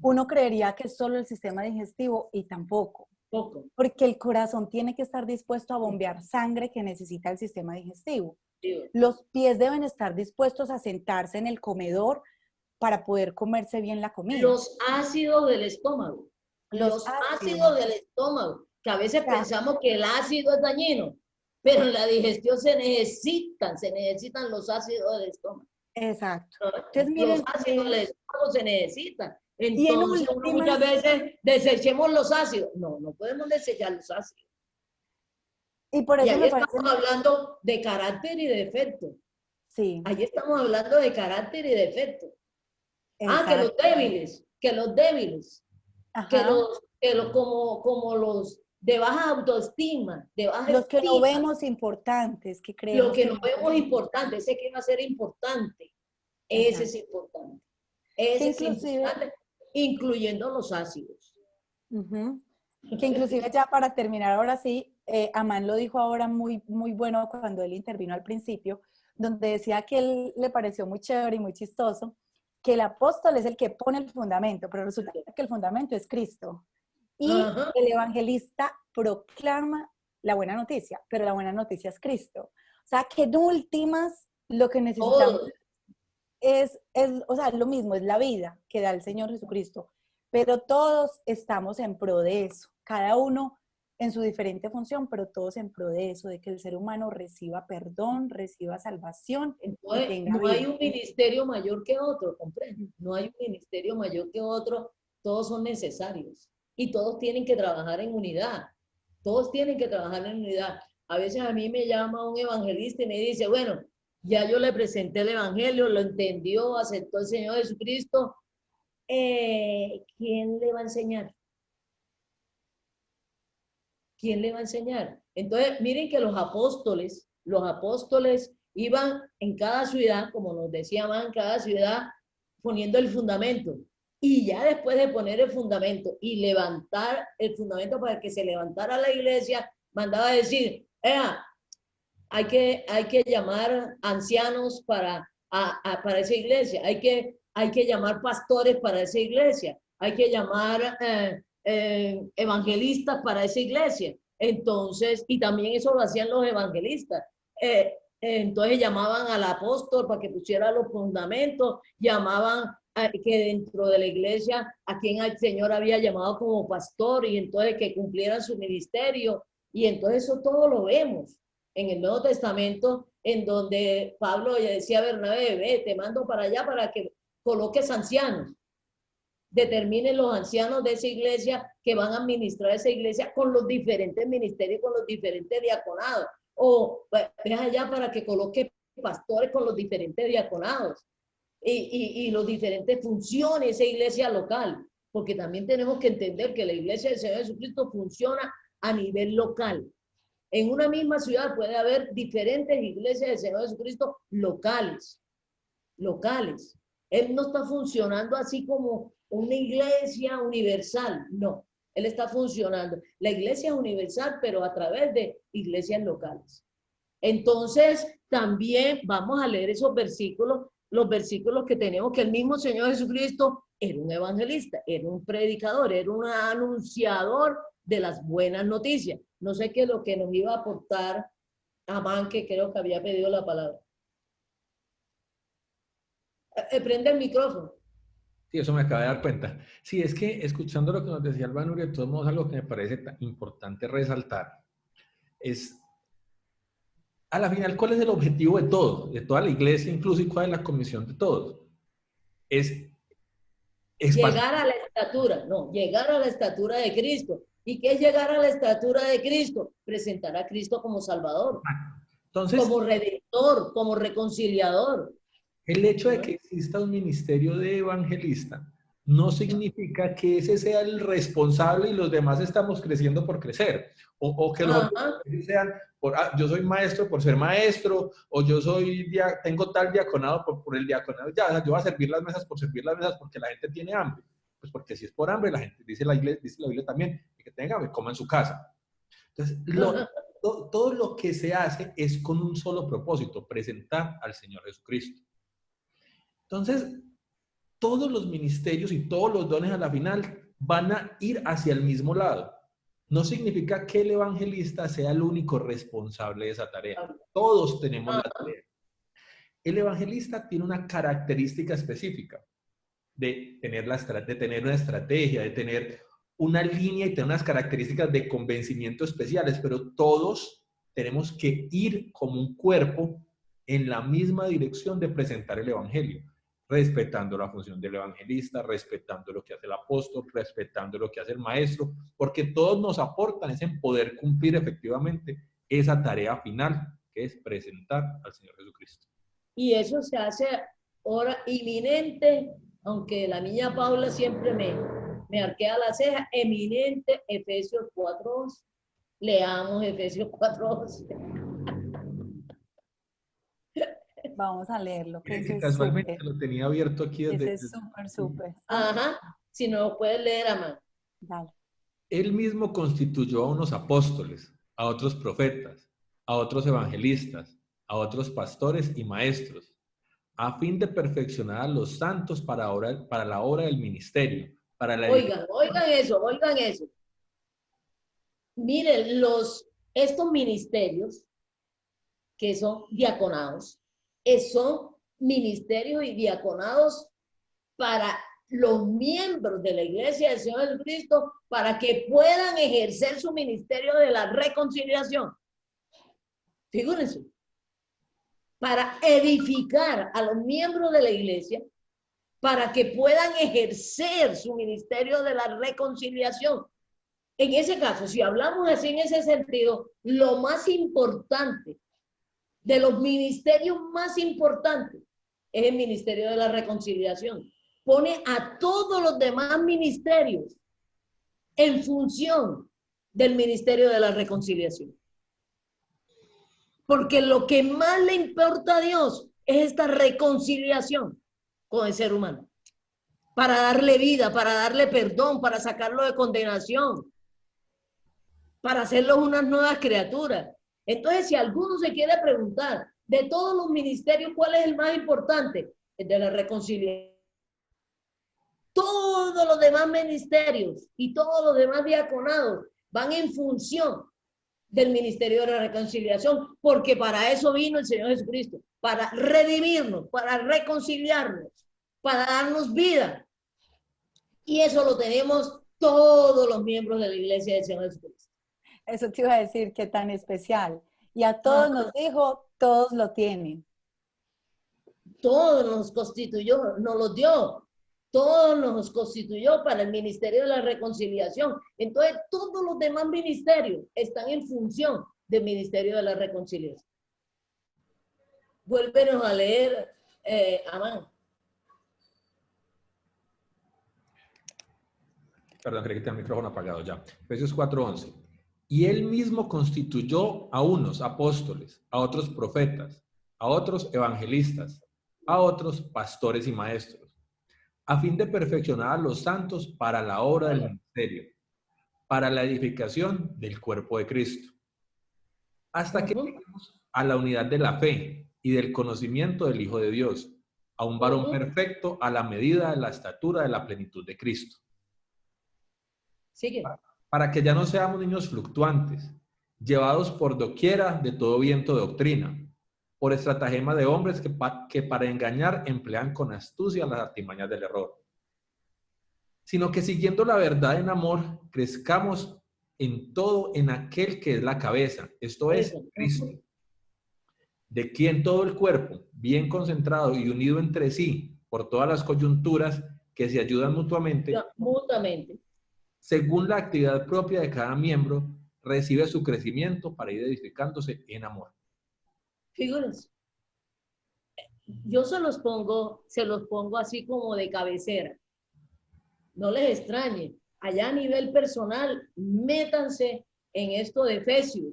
uno creería que es solo el sistema digestivo y tampoco. Poco. Porque el corazón tiene que estar dispuesto a bombear sangre que necesita el sistema digestivo. Sí. Los pies deben estar dispuestos a sentarse en el comedor para poder comerse bien la comida. Los ácidos del estómago. Los ácidos del estómago. Que a veces pensamos que el ácido es dañino, pero en la digestión se necesitan los ácidos del estómago. Exacto. Entonces, miren, los ácidos del estómago se necesitan. Entonces, muchas veces desechemos los ácidos. No, no podemos desechar los ácidos. Y por eso ahí estamos hablando de carácter y de defecto. Sí. Ahí estamos hablando de carácter y defecto. Exacto. Que los débiles, como los de baja autoestima, de baja los estima, que no vemos importantes, que creemos lo que no vemos importante, ese que va a ser importante, ese es importante. Ese es importante, incluyendo los ácidos. Que inclusive ya para terminar ahora sí, Amán lo dijo ahora muy, muy bueno cuando él intervino al principio, donde decía que él le pareció muy chévere y muy chistoso, que el apóstol es el que pone el fundamento, pero resulta que el fundamento es Cristo. Y el evangelista proclama la buena noticia, pero la buena noticia es Cristo. O sea, que en últimas lo que necesitamos es lo mismo, es la vida que da el Señor Jesucristo. Pero todos estamos en pro de eso, cada uno en su diferente función, pero todos en pro de eso, de que el ser humano reciba perdón, reciba salvación. Entonces, no hay un ministerio mayor que otro, comprende. No hay un ministerio mayor que otro, todos son necesarios y todos tienen que trabajar en unidad. Todos tienen que trabajar en unidad. A veces a mí me llama un evangelista y me dice, bueno, ya yo le presenté el evangelio, lo entendió, aceptó al Señor Jesucristo. ¿Quién le va a enseñar? ¿Quién le va a enseñar? Entonces, miren que los apóstoles iban en cada ciudad, como nos decían, en cada ciudad poniendo el fundamento. Y ya después de poner el fundamento y levantar el fundamento para que se levantara la iglesia, mandaba a decir, hay que llamar ancianos para esa iglesia, hay que llamar pastores para esa iglesia, hay que llamar evangelistas para esa iglesia. Entonces, y también eso lo hacían los evangelistas. Entonces llamaban al apóstol para que pusiera los fundamentos, llamaban que dentro de la iglesia a quien el Señor había llamado como pastor y entonces que cumplieran su ministerio. Y entonces eso todo lo vemos en el Nuevo Testamento, en donde Pablo ya decía a Bernabé, ve, te mando para allá para que coloques ancianos. Determinen los ancianos de esa iglesia que van a administrar esa iglesia con los diferentes ministerios, con los diferentes diaconados. O ve allá para que coloque pastores con los diferentes diaconados y las diferentes funciones de esa iglesia local. Porque también tenemos que entender que la iglesia del Señor Jesucristo funciona a nivel local. En una misma ciudad puede haber diferentes iglesias del Señor Jesucristo locales. Él no está funcionando así como una iglesia universal, no. Él está funcionando. La iglesia es universal, pero a través de iglesias locales. Entonces, también vamos a leer esos versículos, los versículos que tenemos, que el mismo Señor Jesucristo era un evangelista, era un predicador, era un anunciador de las buenas noticias. No sé qué es lo que nos iba a aportar Amán, que creo que había pedido la palabra. Prende el micrófono. Sí, eso me acaba de dar cuenta. Sí, es que escuchando lo que nos decía Albanuri, de todos modos, algo que me parece importante resaltar es, a la final, ¿cuál es el objetivo de todo? De toda la iglesia, incluso, y cuál es la comisión de todos. Es llegar a la estatura de Cristo. ¿Y qué es llegar a la estatura de Cristo? Presentar a Cristo como Salvador, entonces, como Redentor, como reconciliador. El hecho de que exista un ministerio de evangelista no significa que ese sea el responsable y los demás estamos creciendo por crecer. O que los sean, yo soy maestro por ser maestro, o yo tengo tal diaconado por el diaconado. Ya, o sea, yo voy a servir las mesas por servir las mesas porque la gente tiene hambre. Pues porque si es por hambre, la gente, dice la Biblia también, que tenga hambre, coma en su casa. Entonces, todo lo que se hace es con un solo propósito, presentar al Señor Jesucristo. Entonces, todos los ministerios y todos los dones a la final van a ir hacia el mismo lado. No significa que el evangelista sea el único responsable de esa tarea. Todos tenemos la tarea. El evangelista tiene una característica específica de tener una estrategia, de tener una línea y tener unas características de convencimiento especiales, pero todos tenemos que ir como un cuerpo en la misma dirección de presentar el evangelio, respetando la función del evangelista, respetando lo que hace el apóstol, respetando lo que hace el maestro, porque todos nos aportan es en poder cumplir efectivamente esa tarea final, que es presentar al Señor Jesucristo. Y eso se hace ahora inminente, aunque la niña Paula siempre me arquea la ceja, eminente Efesios 4:11. Leamos Efesios 4:11. Vamos a leerlo. Que Que eso casualmente es lo tenía abierto aquí desde... Ese es súper. Ajá, si no lo puedes leer, Amán. Dale. Él mismo constituyó a unos apóstoles, a otros profetas, a otros evangelistas, a otros pastores y maestros, a fin de perfeccionar a los santos para la obra del ministerio. Oigan eso. Miren, estos ministerios que son diaconados, son ministerios y diaconados para los miembros de la Iglesia del Señor Jesucristo para que puedan ejercer su ministerio de la reconciliación. Figúrense, para edificar a los miembros de la Iglesia para que puedan ejercer su ministerio de la reconciliación. En ese caso, si hablamos así en ese sentido, lo más importante, de los ministerios más importantes, es el ministerio de la reconciliación. Pone a todos los demás ministerios en función del ministerio de la reconciliación. Porque lo que más le importa a Dios es esta reconciliación con el ser humano. Para darle vida, para darle perdón, para sacarlo de condenación, para hacerlos unas nuevas criaturas. Entonces, si alguno se quiere preguntar, de todos los ministerios, ¿cuál es el más importante? El de la reconciliación. Todos los demás ministerios y todos los demás diaconados van en función del ministerio de la reconciliación, porque para eso vino el Señor Jesucristo, para redimirnos, para reconciliarnos, para darnos vida. Y eso lo tenemos todos los miembros de la Iglesia del Señor Jesucristo. Eso te iba a decir, qué tan especial. Y a todos nos dijo, todos lo tienen. Todos nos constituyó, nos lo dio. Todos nos constituyó para el ministerio de la reconciliación. Entonces, todos los demás ministerios están en función del ministerio de la reconciliación. Vuélvenos a leer, Amán. Perdón, creí que tenía el micrófono apagado ya. Efesios 4:11. Y él mismo constituyó a unos apóstoles, a otros profetas, a otros evangelistas, a otros pastores y maestros, a fin de perfeccionar a los santos para la obra del ministerio, para la edificación del cuerpo de Cristo, hasta que lleguemos a la unidad de la fe y del conocimiento del Hijo de Dios, a un varón perfecto a la medida de la estatura de la plenitud de Cristo. Sigue. Para que ya no seamos niños fluctuantes, llevados por doquiera de todo viento de doctrina, por estratagema de hombres que para engañar emplean con astucia las artimañas del error, sino que siguiendo la verdad en amor, crezcamos en todo en aquel que es la cabeza, esto es Cristo, de quien todo el cuerpo, bien concentrado y unido entre sí por todas las coyunturas que se ayudan mutuamente, según la actividad propia de cada miembro, recibe su crecimiento para ir edificándose en amor. Fíjense, yo se los pongo así como de cabecera. No les extrañe. Allá a nivel personal, métanse en esto de Efesios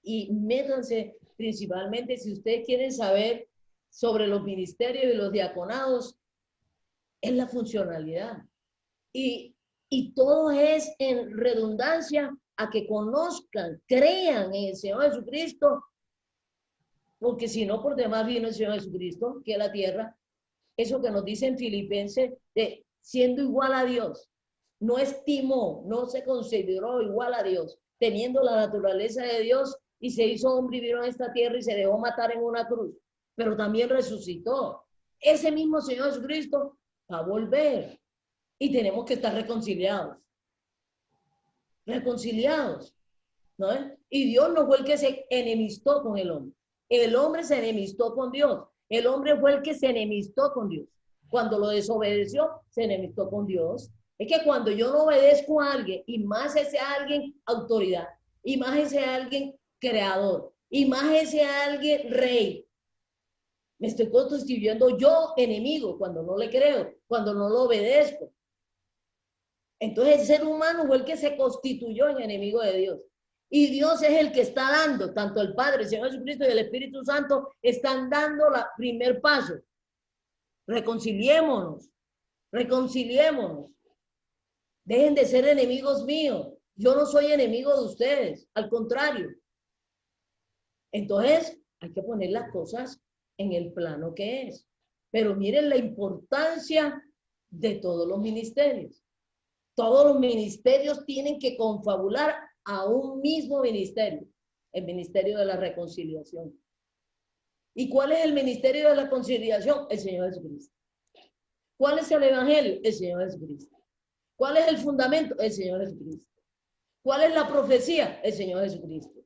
y métanse principalmente si ustedes quieren saber sobre los ministerios y los diaconados, es la funcionalidad. Y Y todo es en redundancia a que conozcan, crean en el Señor Jesucristo, porque si no, por demás vino el Señor Jesucristo, que es la tierra. Eso que nos dice en Filipenses, de siendo igual a Dios, no estimó, no se consideró igual a Dios, teniendo la naturaleza de Dios, y se hizo hombre y vino a esta tierra y se dejó matar en una cruz, pero también resucitó. Ese mismo Señor Jesucristo va a volver y tenemos que estar reconciliados. Reconciliados, ¿no? Y Dios no fue el que se enemistó con el hombre. El hombre se enemistó con Dios. El hombre fue el que se enemistó con Dios. Cuando lo desobedeció, se enemistó con Dios. Es que cuando yo no obedezco a alguien, y más ese alguien autoridad, y más ese alguien creador, y más ese alguien rey, me estoy constituyendo yo enemigo cuando no le creo, cuando no lo obedezco. Entonces el ser humano fue el que se constituyó en enemigo de Dios. Y Dios es el que está dando, tanto el Padre, el Señor Jesucristo y el Espíritu Santo están dando el primer paso. Reconciliémonos, reconciliémonos. Dejen de ser enemigos míos. Yo no soy enemigo de ustedes, al contrario. Entonces hay que poner las cosas en el plano que es. Pero miren la importancia de todos los ministerios. Todos los ministerios tienen que confabular a un mismo ministerio, el ministerio de la reconciliación. ¿Y cuál es el ministerio de la reconciliación? El Señor Jesucristo. ¿Cuál es el evangelio? El Señor Jesucristo. ¿Cuál es el fundamento? El Señor Jesucristo. ¿Cuál es la profecía? El Señor Jesucristo.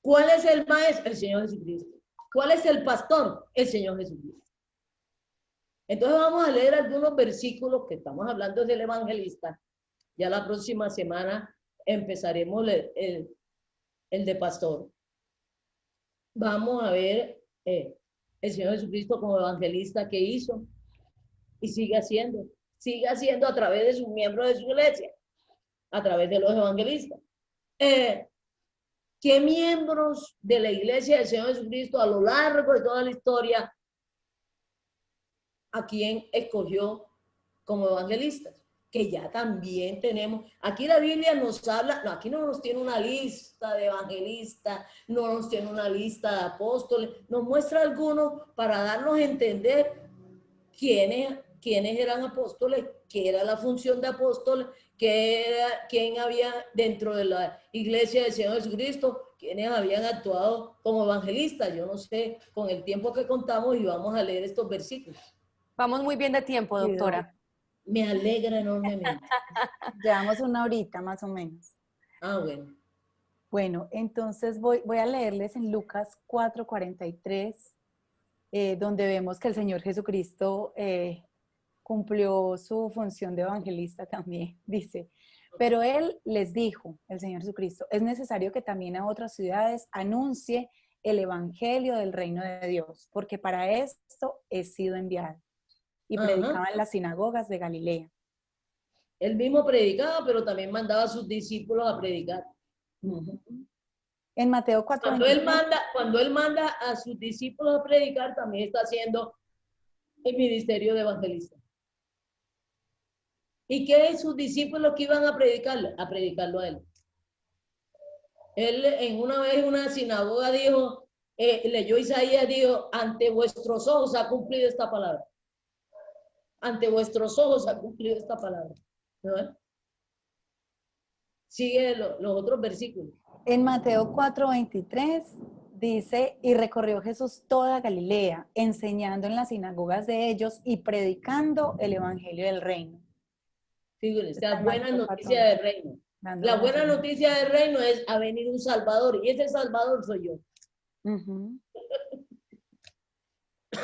¿Cuál es el maestro? El Señor Jesucristo. ¿Cuál es el pastor? El Señor Jesucristo. Entonces vamos a leer algunos versículos que estamos hablando del evangelista. Ya la próxima semana empezaremos el de pastor. Vamos a ver el Señor Jesucristo como evangelista que hizo y sigue haciendo a través de sus miembros de su iglesia, a través de los evangelistas. ¿Qué miembros de la iglesia del Señor Jesucristo a lo largo de toda la historia a quién escogió como evangelistas? Que ya también tenemos, aquí la Biblia nos habla, no, aquí no nos tiene una lista de evangelistas, no nos tiene una lista de apóstoles, nos muestra algunos para darnos a entender quiénes eran apóstoles, qué era la función de apóstoles, quién había dentro de la iglesia del Señor Jesucristo, quiénes habían actuado como evangelistas. Yo no sé, con el tiempo que contamos, y vamos a leer estos versículos. Vamos muy bien de tiempo, doctora. Me alegra enormemente. Llevamos una horita más o menos. Ah, bueno. Bueno, entonces voy a leerles en Lucas 4:43, donde vemos que el Señor Jesucristo cumplió su función de evangelista también. Dice, pero Él les dijo, el Señor Jesucristo, es necesario que también a otras ciudades anuncie el evangelio del reino de Dios, porque para esto he sido enviado. Y predicaba en las sinagogas de Galilea. Él mismo predicaba, pero también mandaba a sus discípulos a predicar. En Mateo 4. Cuando él manda a sus discípulos a predicar, también está haciendo el ministerio de evangelista. ¿Y qué es sus discípulos que iban a predicarlo? A predicarlo a él. Él en una vez en una sinagoga dijo, leyó Isaías, dijo, ante vuestros ojos ha cumplido esta palabra. Ante vuestros ojos ha cumplido esta palabra. ¿No? Sigue los otros versículos. En Mateo 4:23 dice, y recorrió Jesús toda Galilea, enseñando en las sinagogas de ellos y predicando el evangelio del reino. Fíjense, la buena noticia del reino. La buena noticia del reino es ha venido un Salvador, y ese Salvador soy yo.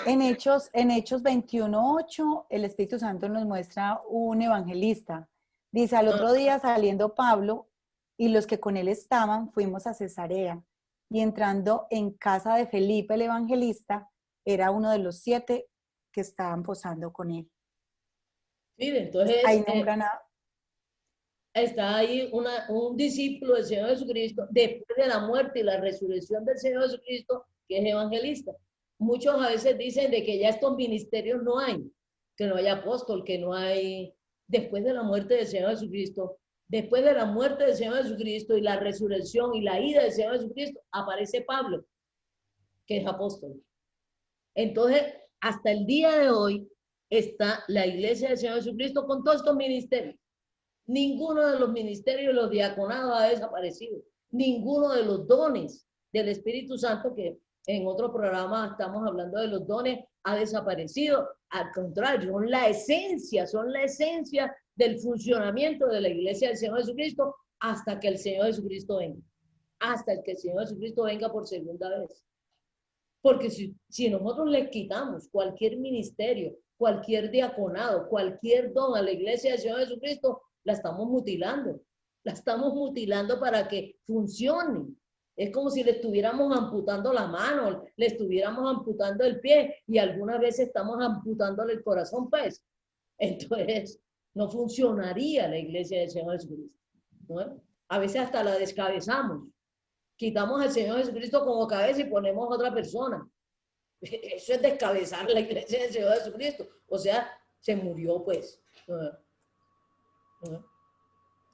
En Hechos 21:8, el Espíritu Santo nos muestra un evangelista. Dice, al otro día saliendo Pablo y los que con él estaban, fuimos a Cesarea. Y entrando en casa de Felipe el evangelista, era uno de los 7 que estaban posando con él. Miren, entonces ahí nombran está ahí un discípulo del Señor Jesucristo, después de la muerte y la resurrección del Señor Jesucristo, que es evangelista. Muchos a veces dicen de que ya estos ministerios no hay, que no hay apóstol, que no hay después de la muerte del Señor Jesucristo, después de la muerte del Señor Jesucristo y la resurrección y la ida del Señor Jesucristo, aparece Pablo, que es apóstol. Entonces, hasta el día de hoy está la iglesia del Señor Jesucristo con todos estos ministerios. Ninguno de los ministerios de los diaconados ha desaparecido. Ninguno de los dones del Espíritu Santo, que en otro programa estamos hablando de los dones, ha desaparecido. Al contrario, son la esencia del funcionamiento de la iglesia del Señor Jesucristo hasta que el Señor Jesucristo venga. Hasta que el Señor Jesucristo venga por segunda vez. Porque si nosotros le quitamos cualquier ministerio, cualquier diaconado, cualquier don a la iglesia del Señor Jesucristo, la estamos mutilando. La estamos mutilando para que funcione. Es como si le estuviéramos amputando la mano, le estuviéramos amputando el pie y algunas veces estamos amputándole el corazón, pues. Entonces, no funcionaría la iglesia del Señor Jesucristo, ¿no? A veces hasta la descabezamos. Quitamos al Señor Jesucristo como cabeza y ponemos a otra persona. Eso es descabezar la iglesia del Señor Jesucristo. O sea, se murió, pues.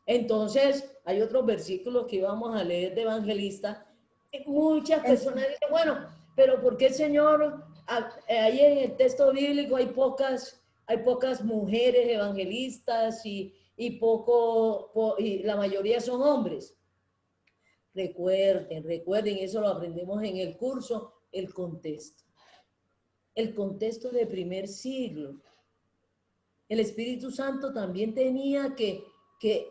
Entonces, hay otros versículos que íbamos a leer de Evangelista. Muchas personas dicen, bueno, pero ¿por qué el Señor, ahí en el texto bíblico hay pocas mujeres evangelistas y la mayoría son hombres? Recuerden, eso lo aprendemos en el curso, el contexto. El contexto del primer siglo. El Espíritu Santo también tenía que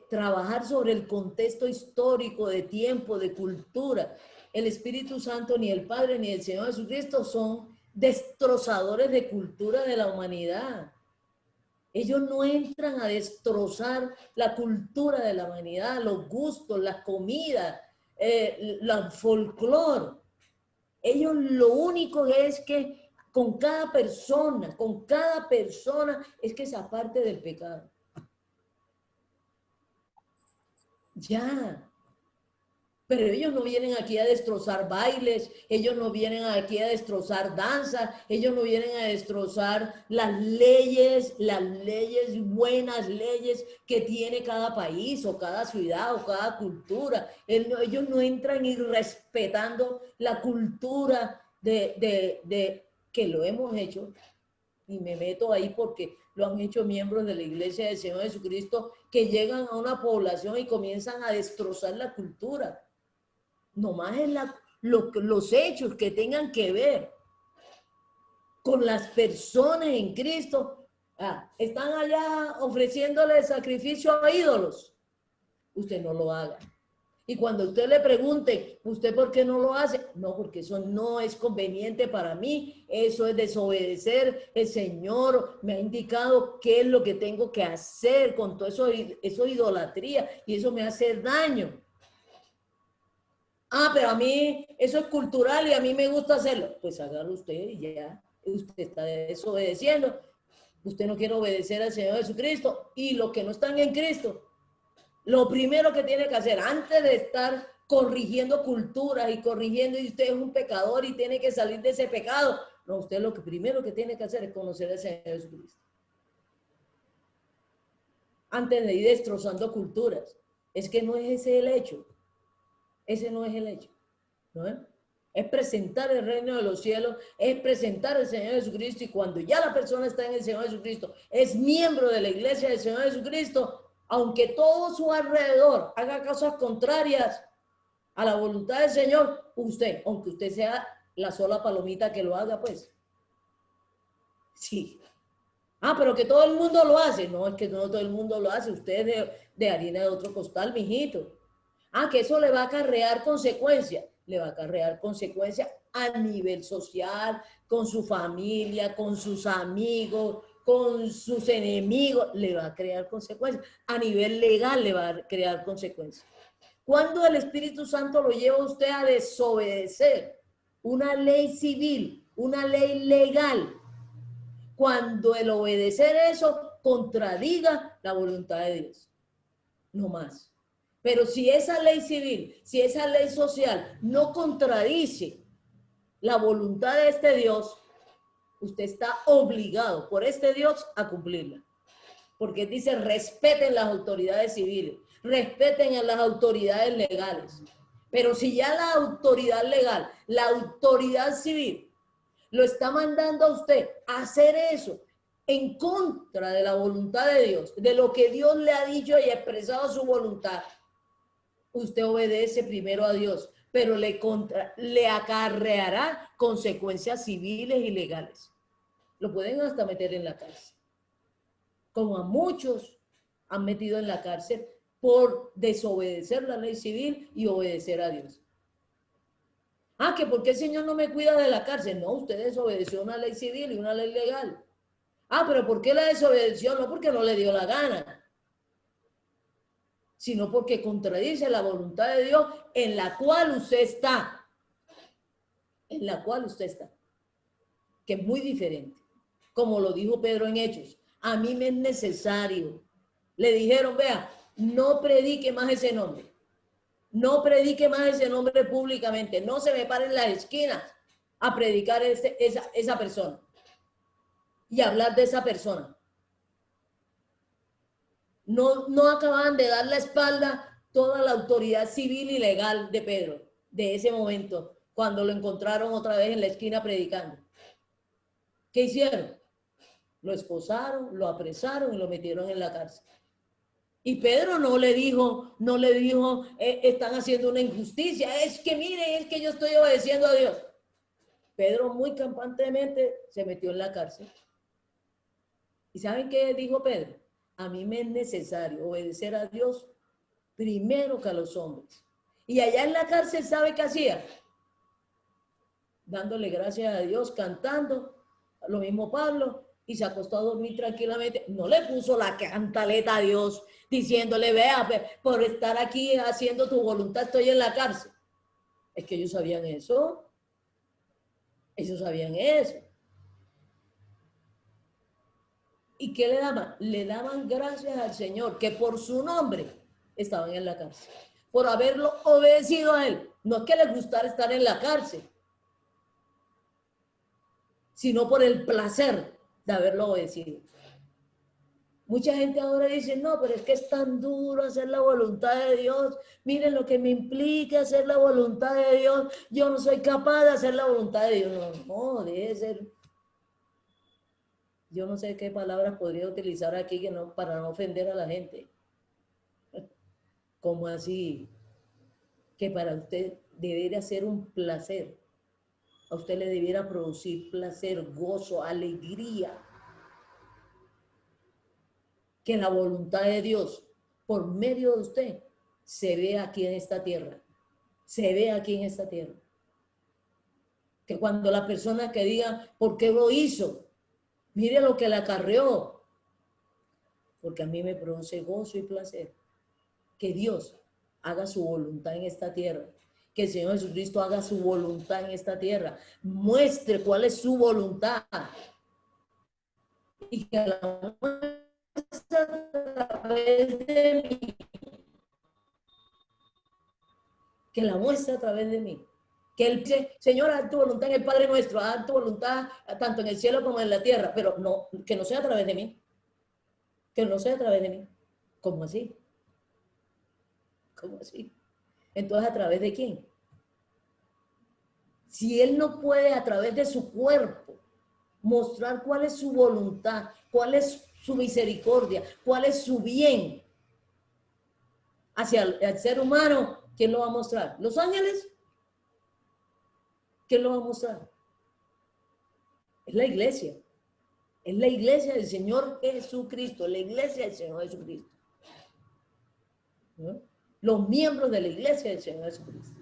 trabajar sobre el contexto histórico de tiempo, de cultura. El Espíritu Santo, ni el Padre, ni el Señor Jesucristo son destrozadores de cultura de la humanidad. Ellos no entran a destrozar la cultura de la humanidad, los gustos, las comidas, el folclore. Ellos lo único es que con cada persona es que se aparte del pecado. Ya. Pero ellos no vienen aquí a destrozar bailes, ellos no vienen aquí a destrozar danzas, ellos no vienen a destrozar las leyes, buenas leyes que tiene cada país o cada ciudad o cada cultura. Ellos no entran irrespetando la cultura que lo hemos hecho, y me meto ahí porque lo han hecho miembros de la iglesia del Señor Jesucristo, que llegan a una población y comienzan a destrozar la cultura. Nomás es los hechos que tengan que ver con las personas en Cristo. Están allá ofreciéndole sacrificio a ídolos. Usted no lo haga. Y cuando usted le pregunte, ¿usted por qué no lo hace? No, porque eso no es conveniente para mí, eso es desobedecer. El Señor me ha indicado qué es lo que tengo que hacer con todo eso es idolatría y eso me hace daño. Pero a mí eso es cultural y a mí me gusta hacerlo. Pues hágalo usted y ya, usted está desobedeciendo. Usted no quiere obedecer al Señor Jesucristo y los que no están en Cristo. Lo primero que tiene que hacer antes de estar corrigiendo culturas y corrigiendo, y usted es un pecador y tiene que salir de ese pecado. No, usted lo primero que tiene que hacer es conocer al Señor Jesucristo. Antes de ir destrozando culturas. Es que no es ese el hecho. Ese no es el hecho. ¿No es? Es presentar el reino de los cielos, es presentar al Señor Jesucristo, y cuando ya la persona está en el Señor Jesucristo, es miembro de la iglesia del Señor Jesucristo, aunque todo su alrededor haga cosas contrarias a la voluntad del Señor, aunque usted sea la sola palomita que lo haga, pues. Sí. Pero que todo el mundo lo hace. No, es que no todo el mundo lo hace. Usted es de harina de otro costal, mijito. Que eso le va a acarrear consecuencias. Le va a acarrear consecuencias a nivel social, con su familia, con sus amigos, con sus enemigos, le va a crear consecuencias. A nivel legal le va a crear consecuencias. ¿Cuándo el Espíritu Santo lo lleva a usted a desobedecer una ley civil, una ley legal? Cuando el obedecer eso contradiga la voluntad de Dios. No más. Pero si esa ley civil, si esa ley social no contradice la voluntad de este Dios, usted está obligado por este Dios a cumplirla. porque dice respeten las autoridades civiles, respeten a las autoridades legales. Pero si ya la autoridad legal, la autoridad civil, lo está mandando a usted a hacer eso en contra de la voluntad de Dios, de lo que Dios le ha dicho y expresado su voluntad, usted obedece primero a Dios, pero le acarreará consecuencias civiles y legales. Lo pueden hasta meter en la cárcel, como a muchos han metido en la cárcel por desobedecer la ley civil y obedecer a Dios. Ah, que ¿por qué el Señor no me cuida de la cárcel? No, usted desobedeció una ley civil y una ley legal. Ah, pero ¿por qué la desobedeció? No porque no le dio la gana, sino porque contradice la voluntad de Dios en la cual usted está. En la cual usted está. Que es muy diferente. Como lo dijo Pedro en Hechos. A mí me es necesario. Le dijeron, vea, no predique más ese nombre. No predique más ese nombre públicamente. No se me pare en las esquinas a predicar esa persona. Y hablar de esa persona. No acababan de dar la espalda toda la autoridad civil y legal de Pedro, de ese momento, cuando lo encontraron otra vez en la esquina predicando. ¿Qué hicieron? Lo esposaron, lo apresaron y lo metieron en la cárcel. Y Pedro no le dijo, están haciendo una injusticia, es que miren, es que yo estoy obedeciendo a Dios. Pedro muy campantemente se metió en la cárcel. ¿Y saben qué dijo Pedro? A mí me es necesario obedecer a Dios primero que a los hombres. Y allá en la cárcel, ¿sabe qué hacía? Dándole gracias a Dios, cantando, lo mismo Pablo, y se acostó a dormir tranquilamente. No le puso la cantaleta a Dios, diciéndole, vea, por estar aquí haciendo tu voluntad estoy en la cárcel. Es que ellos sabían eso. Ellos sabían eso. ¿Y qué le daban? Le daban gracias al Señor, que por su nombre estaban en la cárcel. Por haberlo obedecido a Él. No es que les gustara estar en la cárcel, sino por el placer de haberlo obedecido. Mucha gente ahora dice, no, pero es que es tan duro hacer la voluntad de Dios. Miren lo que me implica hacer la voluntad de Dios. Yo no soy capaz de hacer la voluntad de Dios. No, debe ser. Yo no sé qué palabras podría utilizar aquí que no, para no ofender a la gente. ¿Cómo así? Que para usted debería ser un placer. A usted le debiera producir placer, gozo, alegría. Que la voluntad de Dios, por medio de usted, se vea aquí en esta tierra. Se vea aquí en esta tierra. Que cuando la persona que diga, ¿por qué lo hizo? Mire lo que le acarreó. Porque a mí me produce gozo y placer. Que Dios haga su voluntad en esta tierra. Que el Señor Jesucristo haga su voluntad en esta tierra. Muestre cuál es su voluntad. Y que la muestre a través de mí. Que la muestre a través de mí. Que Él dice, Señor, haz tu voluntad en el Padre nuestro, haz tu voluntad tanto en el cielo como en la tierra, pero no, que no sea a través de mí. Que no sea a través de mí. ¿Cómo así? ¿Cómo así? Entonces, ¿a través de quién? Si Él no puede a través de su cuerpo mostrar cuál es su voluntad, cuál es su misericordia, cuál es su bien hacia el ser humano, ¿quién lo va a mostrar? ¿Los ángeles? ¿Quién lo va a mostrar? Es la iglesia. Es la iglesia del Señor Jesucristo, la iglesia del Señor Jesucristo. ¿No? Los miembros de la iglesia del Señor Jesucristo.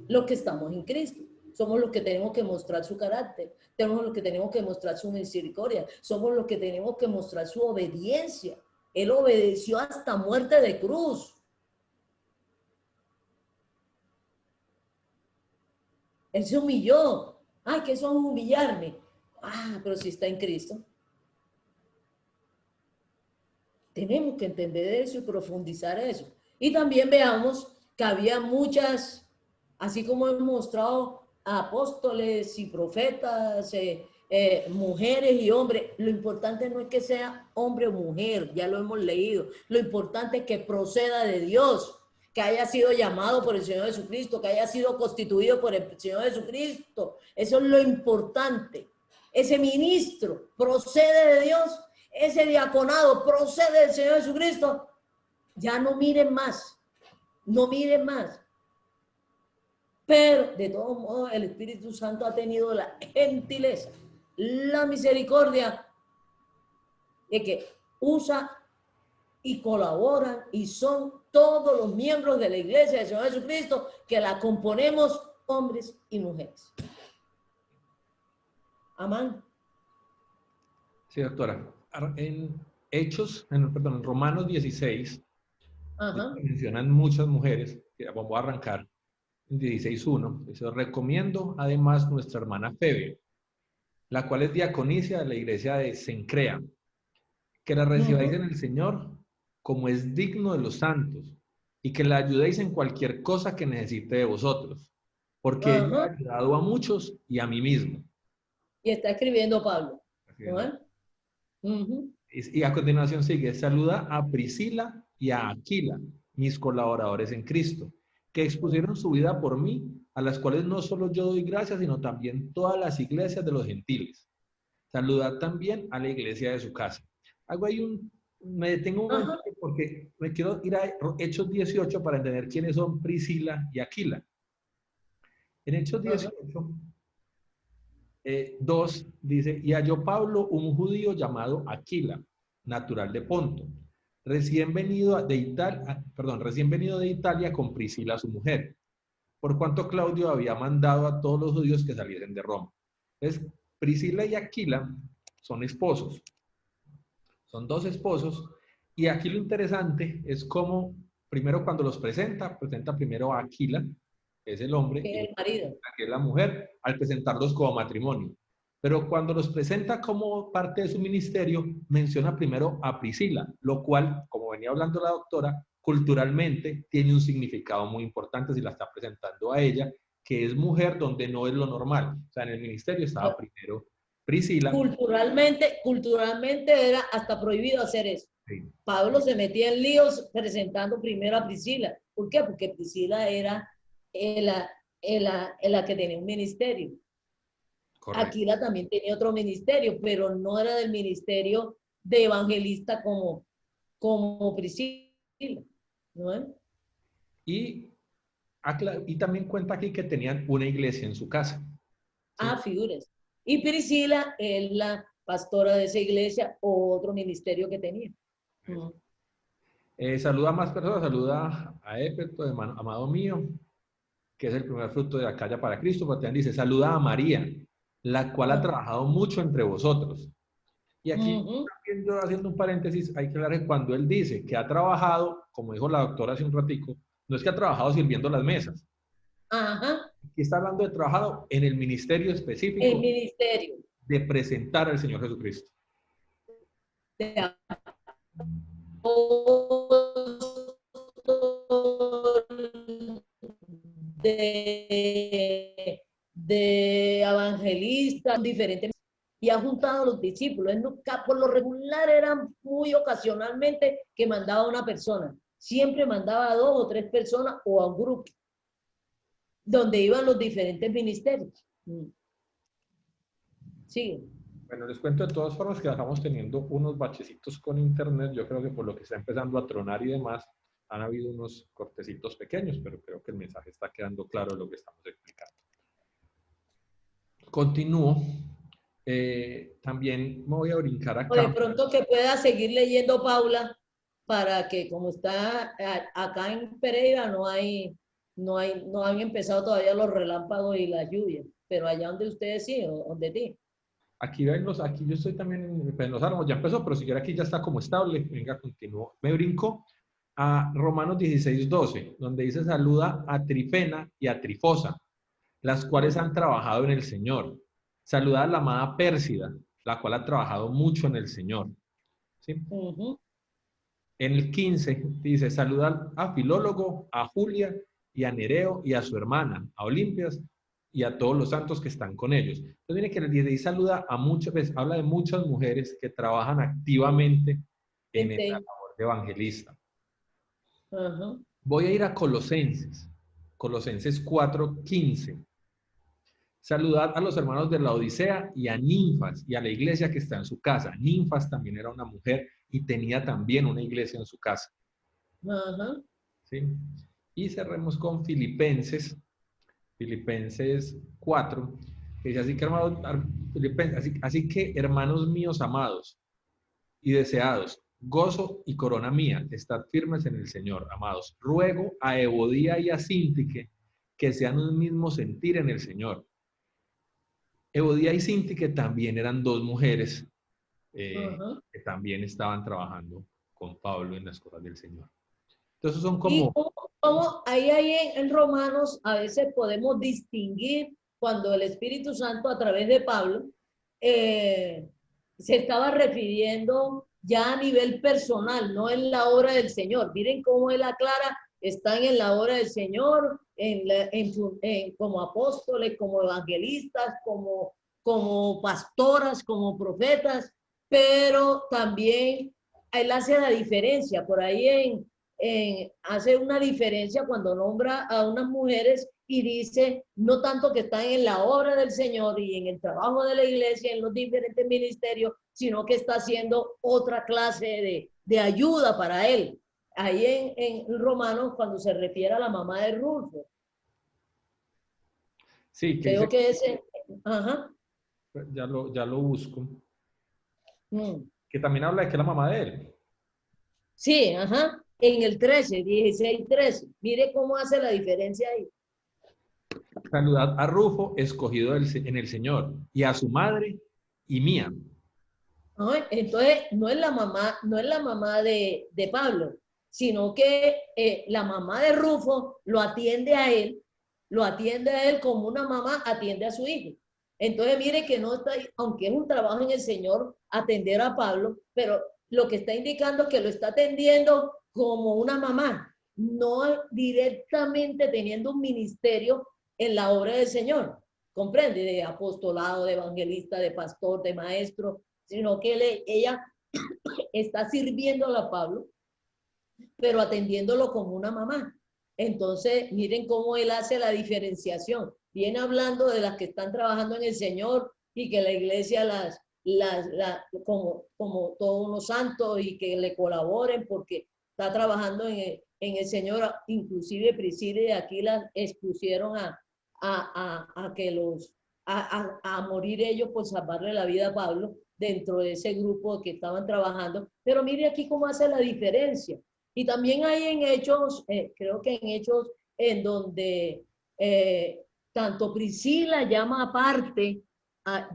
Los que estamos en Cristo. Somos los que tenemos que mostrar su carácter. Somos los que tenemos que mostrar su misericordia. Somos los que tenemos que mostrar su obediencia. Él obedeció hasta muerte de cruz. Él se humilló. Ay, que eso es humillarme. Ah, pero si está en Cristo. Tenemos que entender eso y profundizar eso. Y también veamos que había muchas, así como hemos mostrado a apóstoles y profetas, mujeres y hombres. Lo importante no es que sea hombre o mujer, ya lo hemos leído. Lo importante es que proceda de Dios, que haya sido llamado por el Señor Jesucristo, que haya sido constituido por el Señor Jesucristo. Eso es lo importante. Ese ministro procede de Dios, ese diaconado procede del Señor Jesucristo. Ya no miren más, no miren más. Pero de todos modos el Espíritu Santo ha tenido la gentileza, la misericordia de que usa y colaboran y son todos los miembros de la iglesia del Señor Jesucristo que la componemos hombres y mujeres. Amén. Sí, doctora. En en Romanos 16, mencionan muchas mujeres, que vamos a arrancar en 16.1, dice, recomiendo además nuestra hermana Febe, la cual es diaconisa de la iglesia de Cencrea, que la recibáis en el Señor como es digno de los santos, y que la ayudéis en cualquier cosa que necesite de vosotros, porque ella ha ayudado a muchos y a mí mismo. Y está escribiendo Pablo. Y a continuación sigue, saluda a Priscila y a Aquila, mis colaboradores en Cristo, que expusieron su vida por mí, a las cuales no solo yo doy gracias, sino también todas las iglesias de los gentiles. Saludad también a la iglesia de su casa. Hago ahí me detengo un momento porque me quiero ir a Hechos 18 para entender quiénes son Priscila y Aquila. En Hechos 18, 2 dice, y halló Pablo un judío llamado Aquila, natural de Ponto, recién venido de Italia con Priscila su mujer, por cuanto Claudio había mandado a todos los judíos que saliesen de Roma. Entonces, Priscila y Aquila son esposos. Son dos esposos, y aquí lo interesante es cómo, primero cuando los presenta primero a Aquila, que es el hombre, que es el marido, que es la mujer, al presentarlos como matrimonio. Pero cuando los presenta como parte de su ministerio, menciona primero a Priscila, lo cual, como venía hablando la doctora, culturalmente tiene un significado muy importante si la está presentando a ella, que es mujer donde no es lo normal. O sea, en el ministerio estaba primero Priscila. Culturalmente era hasta prohibido hacer eso. Sí. Pablo se metía en líos presentando primero a Priscila. ¿Por qué? Porque Priscila era la que tenía un ministerio. Correcto. Aquila también tenía otro ministerio, pero no era del ministerio de evangelista como Priscila, ¿no? Y también cuenta aquí que tenían una iglesia en su casa. ¿Sí? Figuras. Y Priscila es la pastora de esa iglesia o otro ministerio que tenía. Saluda a más personas, saluda a Épeto, amado mío, que es el primer fruto de Acaya para Cristo, pero también dice, saluda a María, la cual ha trabajado mucho entre vosotros. Y aquí, también yo haciendo un paréntesis, hay que hablar que cuando él dice que ha trabajado, como dijo la doctora hace un ratico, no es que ha trabajado sirviendo las mesas. Aquí está hablando de trabajado en el ministerio específico. El ministerio. De presentar al Señor Jesucristo. De evangelistas diferentes, y ha juntado a los discípulos. Él nunca, por lo regular eran muy ocasionalmente que mandaba a una persona, siempre mandaba a 2 o 3 personas o a un grupo donde iban los diferentes ministerios. Sí. Bueno, les cuento de todas formas que estamos teniendo unos bachecitos con internet. Yo creo que por lo que está empezando a tronar y demás, han habido unos cortecitos pequeños, pero creo que el mensaje está quedando claro de lo que estamos explicando. Continúo. También me voy a brincar acá. O de pronto que pueda seguir leyendo Paula, para que como está acá en Pereira no han empezado todavía los relámpagos y las lluvias, pero allá donde ustedes sí, o donde ti. Aquí yo estoy también en Los Álamos, ya empezó, pero si quiere aquí ya está como estable. Venga, continúo. Me brinco a Romanos 16:12, donde dice saluda a Trifena y a Trifosa, las cuales han trabajado en el Señor. Saluda a la amada Pérsida, la cual ha trabajado mucho en el Señor. ¿Sí? En el 15 dice saluda a Filólogo, a Julia y a Nereo y a su hermana, a Olimpias, y a todos los santos que están con ellos. Entonces, mire que el 16 saluda a muchas veces, habla de muchas mujeres que trabajan activamente en esta labor de evangelista. Voy a ir a Colosenses 4:15. Saludad a los hermanos de la Odisea y a Ninfas y a la iglesia que está en su casa. Ninfas también era una mujer y tenía también una iglesia en su casa. ¿Sí? Y cerremos con Filipenses 4, que dice así que, así que hermanos míos amados y deseados, gozo y corona mía, estad firmes en el Señor, amados. Ruego a Evodía y a Síntique que sean un mismo sentir en el Señor. Evodía y Síntique también eran dos mujeres que también estaban trabajando con Pablo en las cosas del Señor. Entonces son como... Y como ahí en Romanos a veces podemos distinguir cuando el Espíritu Santo a través de Pablo se estaba refiriendo ya a nivel personal, no en la obra del Señor. Miren cómo él aclara, están en la obra del Señor, como apóstoles, como evangelistas, como pastoras, como profetas, pero también él hace la diferencia. Por ahí hace una diferencia cuando nombra a unas mujeres y dice, no tanto que están en la obra del Señor y en el trabajo de la iglesia, en los diferentes ministerios, sino que está haciendo otra clase de ayuda para él. Ahí en Romanos, cuando se refiere a la mamá de Rulfo. Sí, que creo dice, que ese, ajá. Ya lo busco. Que también habla de que es la mamá de él. Sí, ajá. En el 16:13. Mire cómo hace la diferencia ahí. Saludad a Rufo, escogido en el Señor, y a su madre y mía. Entonces, no es la mamá de Pablo, sino que la mamá de Rufo lo atiende a él como una mamá atiende a su hijo. Entonces, mire que no está, aunque es un trabajo en el Señor atender a Pablo, pero lo que está indicando es que lo está atendiendo como una mamá, no directamente teniendo un ministerio en la obra del Señor. ¿Comprende? De apostolado, de evangelista, de pastor, de maestro, sino que ella está sirviéndolo a Pablo, pero atendiéndolo como una mamá. Entonces, miren cómo él hace la diferenciación. Viene hablando de las que están trabajando en el Señor y que la iglesia como todos unos santos y que le colaboren porque está trabajando en el Señor. Inclusive Priscila y Aquila expusieron a morir ellos por salvarle la vida a Pablo dentro de ese grupo que estaban trabajando. Pero mire aquí cómo hace la diferencia. Y también hay en Hechos, creo que en Hechos, en donde tanto Priscila llama aparte a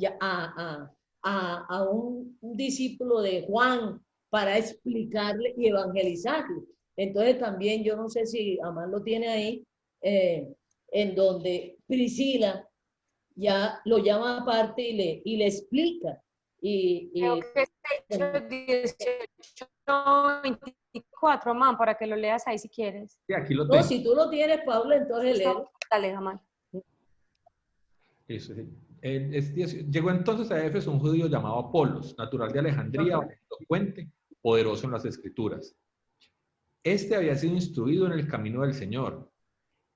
un discípulo de Juan para explicarle y evangelizarle. Entonces también, yo no sé si Amán lo tiene ahí, en donde Priscila ya lo llama aparte y le explica. Creo que es Hechos 18:24, man, para que lo leas ahí si quieres. Sí, aquí lo tengo. No, si tú lo tienes, Pablo, entonces léelo. Dale, Amán. Eso, sí. Llegó entonces a Éfeso un judío llamado Apolos, natural de Alejandría, elocuente, poderoso en las escrituras. Este había sido instruido en el camino del Señor,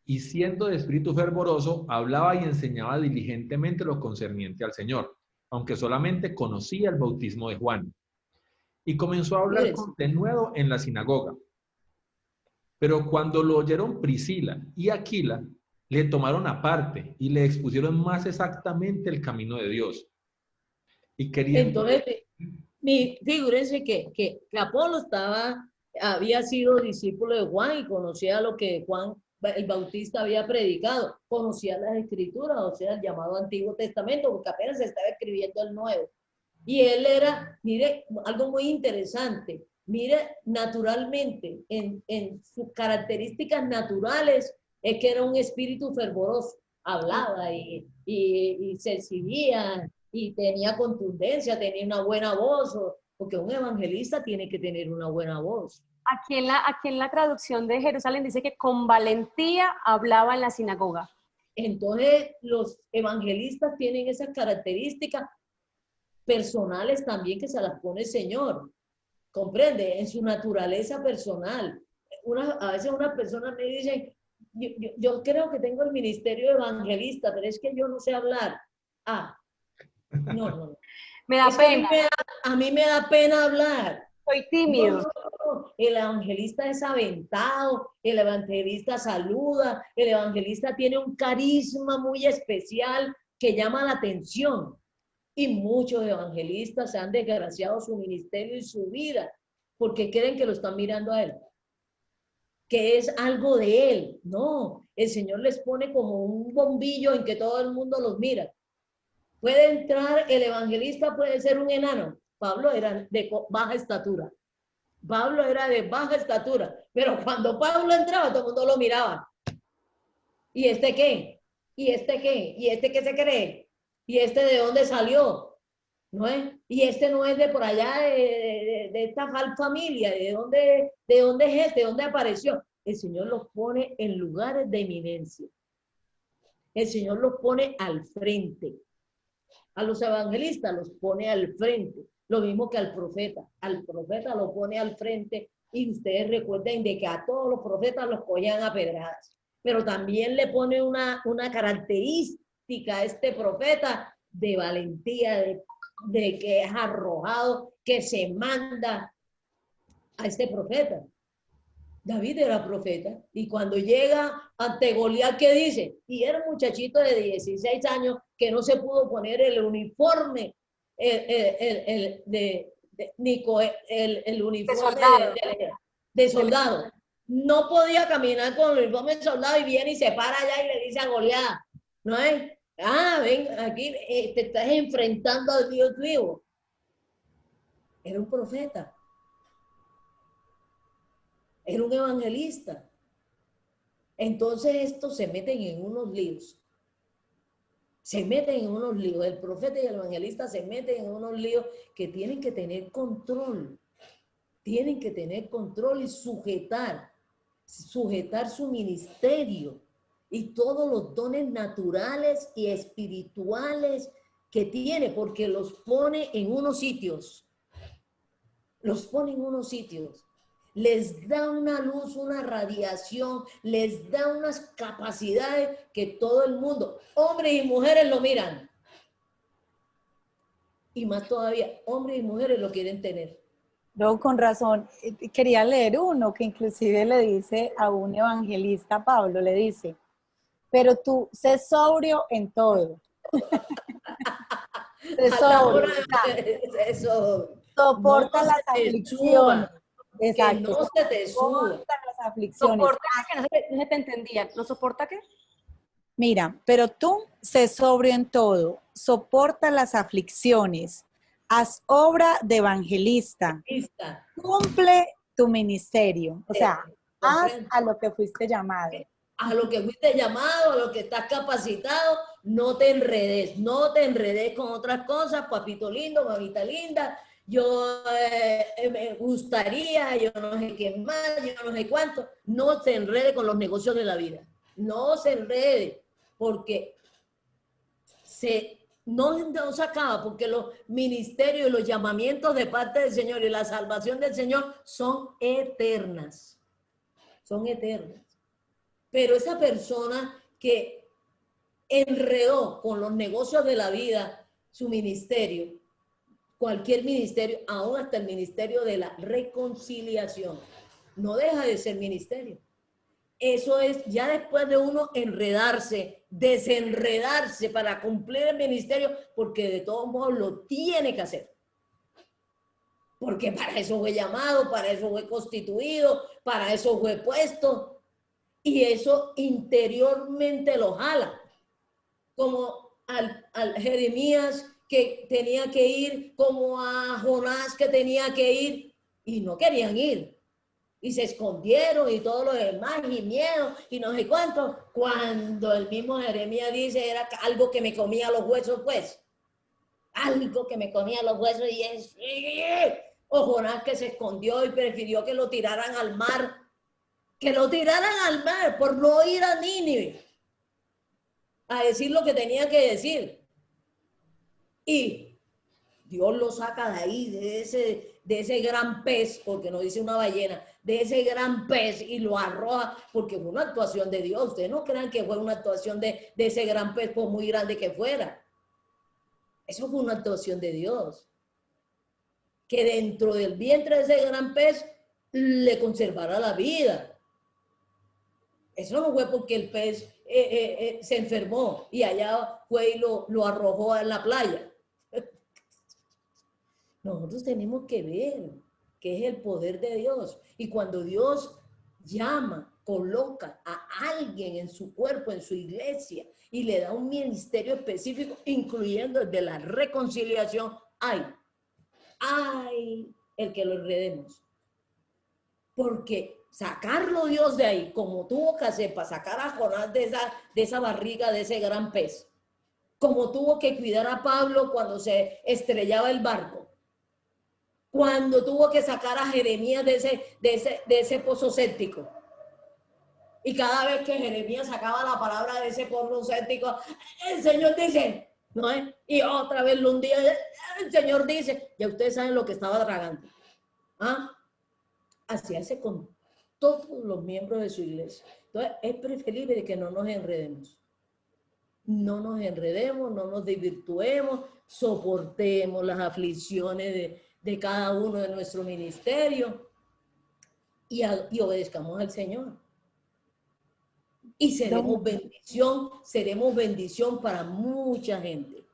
y siendo de espíritu fervoroso, hablaba y enseñaba diligentemente lo concerniente al Señor, aunque solamente conocía el bautismo de Juan. Y comenzó a hablar de nuevo en la sinagoga. Pero cuando lo oyeron Priscila y Aquila, le tomaron aparte y le expusieron más exactamente el camino de Dios. Y querían... Entonces, figúrense que Apolo había sido discípulo de Juan y conocía lo que Juan el Bautista había predicado, conocía las escrituras, o sea, el llamado Antiguo Testamento, porque apenas se estaba escribiendo el Nuevo. Y él era, mire, algo muy interesante, mire, naturalmente, en sus características naturales, es que era un espíritu fervoroso, hablaba y se exhibía y tenía contundencia, tenía una buena voz, porque un evangelista tiene que tener una buena voz. Aquí en la traducción de Jerusalén dice que con valentía hablaba en la sinagoga. Entonces, los evangelistas tienen esas características personales también que se las pone el Señor. ¿Comprende? En su naturaleza personal. A veces unas personas me dicen, yo creo que tengo el ministerio evangelista, pero es que yo no sé hablar. Ah, no. Me da pena. A mí me da pena hablar. Soy tímido. No. El evangelista es aventado, el evangelista saluda, el evangelista tiene un carisma muy especial que llama la atención. Y muchos evangelistas se han desgraciado su ministerio y su vida porque creen que lo están mirando a él, que es algo de él. No, el Señor les pone como un bombillo en que todo el mundo los mira. Puede entrar el evangelista, puede ser un enano. Pablo era de baja estatura. Pablo era de baja estatura, pero cuando Pablo entraba, todo el mundo lo miraba. ¿Y este qué? ¿Y este qué? ¿Y este qué se cree? ¿Y este de dónde salió? ¿No es? Y este no es de por allá, de esta familia, ¿de dónde es este? ¿De dónde apareció? El Señor los pone en lugares de eminencia. El Señor los pone al frente. A los evangelistas los pone al frente. Lo mismo que al profeta. Al profeta lo pone al frente. Y ustedes recuerden de que a todos los profetas los cogían a pedradas. Pero también le pone una característica a este profeta de valentía, de que es arrojado, que se manda a este profeta. David era profeta y cuando llega ante Goliat, ¿qué dice? Y era un muchachito de 16 años que no se pudo poner el uniforme, el uniforme de soldado. No podía caminar con el uniforme de soldado y viene y se para allá y le dice a Goliat, ¿no es? Ven, aquí te estás enfrentando al Dios vivo. Era un profeta. Era un evangelista. Entonces estos se meten en unos líos. Se meten en unos líos. El profeta y el evangelista se meten en unos líos que tienen que tener control. Tienen que tener control y sujetar su ministerio y todos los dones naturales y espirituales que tiene, porque los pone en unos sitios. Los pone en unos sitios. Les da una luz, una radiación, les da unas capacidades que todo el mundo, hombres y mujeres, lo miran. Y más todavía, hombres y mujeres lo quieren tener. No, con razón. Quería leer uno que inclusive le dice a un evangelista, Pablo, le dice, pero tú sé sobrio en todo. Sé sobrio. Soporta las aflicciones. Exacto. Que no se te suba. Las aflicciones. ¿Soporta que no se te entendía? ¿No soporta qué? Mira, pero tú sé sobrio en todo, soporta las aflicciones, haz obra de evangelista, cumple tu ministerio, o sea, haz a lo que fuiste llamado. A lo que fuiste llamado, a lo que estás capacitado, no te enredes con otras cosas, papito lindo, mamita linda, yo me gustaría, yo no sé qué más, yo no sé cuánto, no se enrede con los negocios de la vida, no se enrede, porque no se acaba, porque los ministerios y los llamamientos de parte del Señor y la salvación del Señor son eternas, pero esa persona que enredó con los negocios de la vida su ministerio, cualquier ministerio, aún hasta el ministerio de la reconciliación, no deja de ser ministerio. Eso es ya después de uno enredarse, desenredarse para cumplir el ministerio, porque de todos modos lo tiene que hacer. Porque para eso fue llamado, para eso fue constituido, para eso fue puesto. Y eso interiormente lo jala. Como al Jeremías que tenía que ir, como a Jonás que tenía que ir, y no querían ir. Y se escondieron y todo lo demás, y miedo, y no sé cuánto. Cuando el mismo Jeremías dice, era algo que me comía los huesos, pues. Algo que me comía los huesos, y es... O Jonás que se escondió y prefirió que lo tiraran al mar. Que lo tiraran al mar por no ir a Nínive. a decir lo que tenía que decir. Y Dios lo saca de ahí, de ese gran pez, porque no dice una ballena, de ese gran pez y lo arroja, porque fue una actuación de Dios. Ustedes no crean que fue una actuación de ese gran pez, por muy grande que fuera. Eso fue una actuación de Dios. Que dentro del vientre de ese gran pez le conservara la vida. Eso no fue porque el pez se enfermó y allá fue y lo arrojó en la playa. Nosotros tenemos que ver que es el poder de Dios. Y cuando Dios llama, coloca a alguien en su cuerpo, en su iglesia, y le da un ministerio específico, incluyendo el de la reconciliación, ay, el que lo enredemos. Porque sacarlo Dios de ahí, como tuvo que hacer para sacar a Jonás de esa barriga, de ese gran pez, como tuvo que cuidar a Pablo cuando se estrellaba el barco, cuando tuvo que sacar a Jeremías de ese pozo séptico. Y cada vez que Jeremías sacaba la palabra de ese pozo séptico, el Señor dice, ¿no es? Y otra vez un día el Señor dice, ya ustedes saben lo que estaba tragando. ¿Ah? Así hace con todos los miembros de su iglesia. Entonces, es preferible que no nos enredemos. No nos enredemos, no nos desvirtuemos, soportemos las aflicciones de cada uno de nuestro ministerio y obedezcamos al Señor. Y seremos bendición para mucha gente.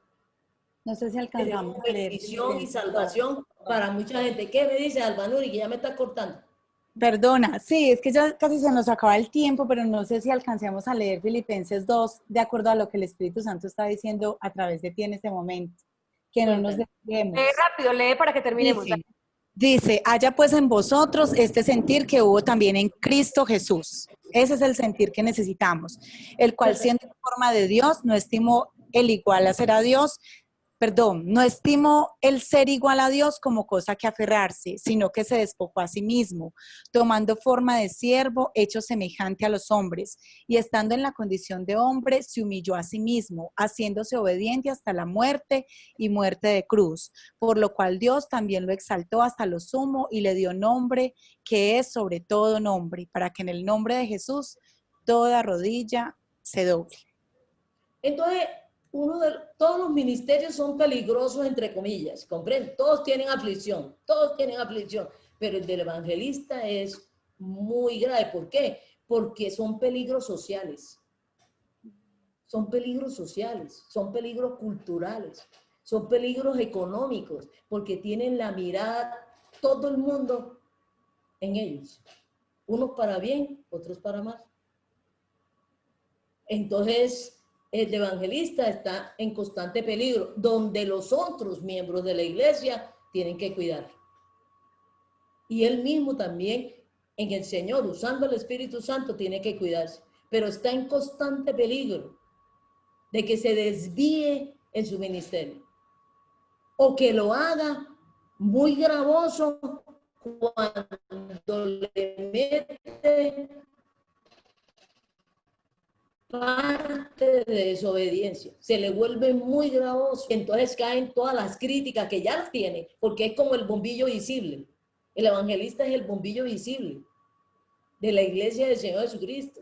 No sé si alcanzamos a leer. Bendición y salvación para mucha gente. ¿Qué me dice Albanuri? Que ya me está cortando. Perdona, sí, es que ya casi se nos acaba el tiempo, pero no sé si alcancemos a leer Filipenses 2, de acuerdo a lo que el Espíritu Santo está diciendo a través de ti en este momento. Que no nos desviemos. Lee rápido, lee para que terminemos. Dice, haya pues en vosotros este sentir que hubo también en Cristo Jesús. Ese es el sentir que necesitamos, el cual siendo en forma de Dios, no estimó el igual a ser a Dios, no estimó el ser igual a Dios como cosa que aferrarse, sino que se despojó a sí mismo, tomando forma de siervo, hecho semejante a los hombres, y estando en la condición de hombre, se humilló a sí mismo, haciéndose obediente hasta la muerte y muerte de cruz, por lo cual Dios también lo exaltó hasta lo sumo y le dio nombre que es sobre todo nombre, para que en el nombre de Jesús toda rodilla se doble. Entonces, todos los ministerios son peligrosos, entre comillas, ¿comprenden? Todos tienen aflicción, pero el del evangelista es muy grave. ¿Por qué? Porque son peligros sociales, son peligros culturales, son peligros económicos, porque tienen la mirada, todo el mundo en ellos, unos para bien, otros para mal. Entonces, el evangelista está en constante peligro, donde los otros miembros de la iglesia tienen que cuidar. Y él mismo también, en el Señor, usando el Espíritu Santo, tiene que cuidarse. Pero está en constante peligro de que se desvíe en su ministerio. O que lo haga muy gravoso cuando le mete parte de desobediencia, se le vuelve muy gravoso, entonces caen todas las críticas que ya las tiene, porque es como el bombillo visible. El evangelista es el bombillo visible de la iglesia del Señor Jesucristo.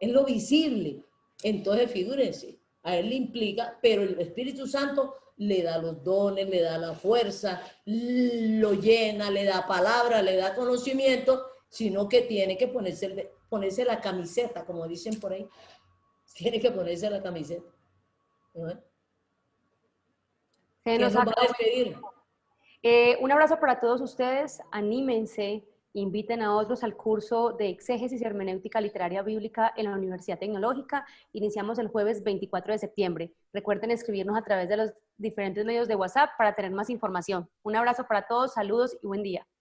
Es lo visible. Entonces, figúrense, a él le implica, pero el Espíritu Santo le da los dones, le da la fuerza, lo llena, le da palabra, le da conocimiento, sino que tiene que ponerse la camiseta, como dicen por ahí. Tiene que ponerse la camiseta. ¿No? Se nos va a despedir. Un abrazo para todos ustedes. Anímense, inviten a otros al curso de Exégesis y Hermenéutica Literaria Bíblica en la Universidad Tecnológica. Iniciamos el jueves 24 de septiembre. Recuerden escribirnos a través de los diferentes medios de WhatsApp para tener más información. Un abrazo para todos, saludos y buen día.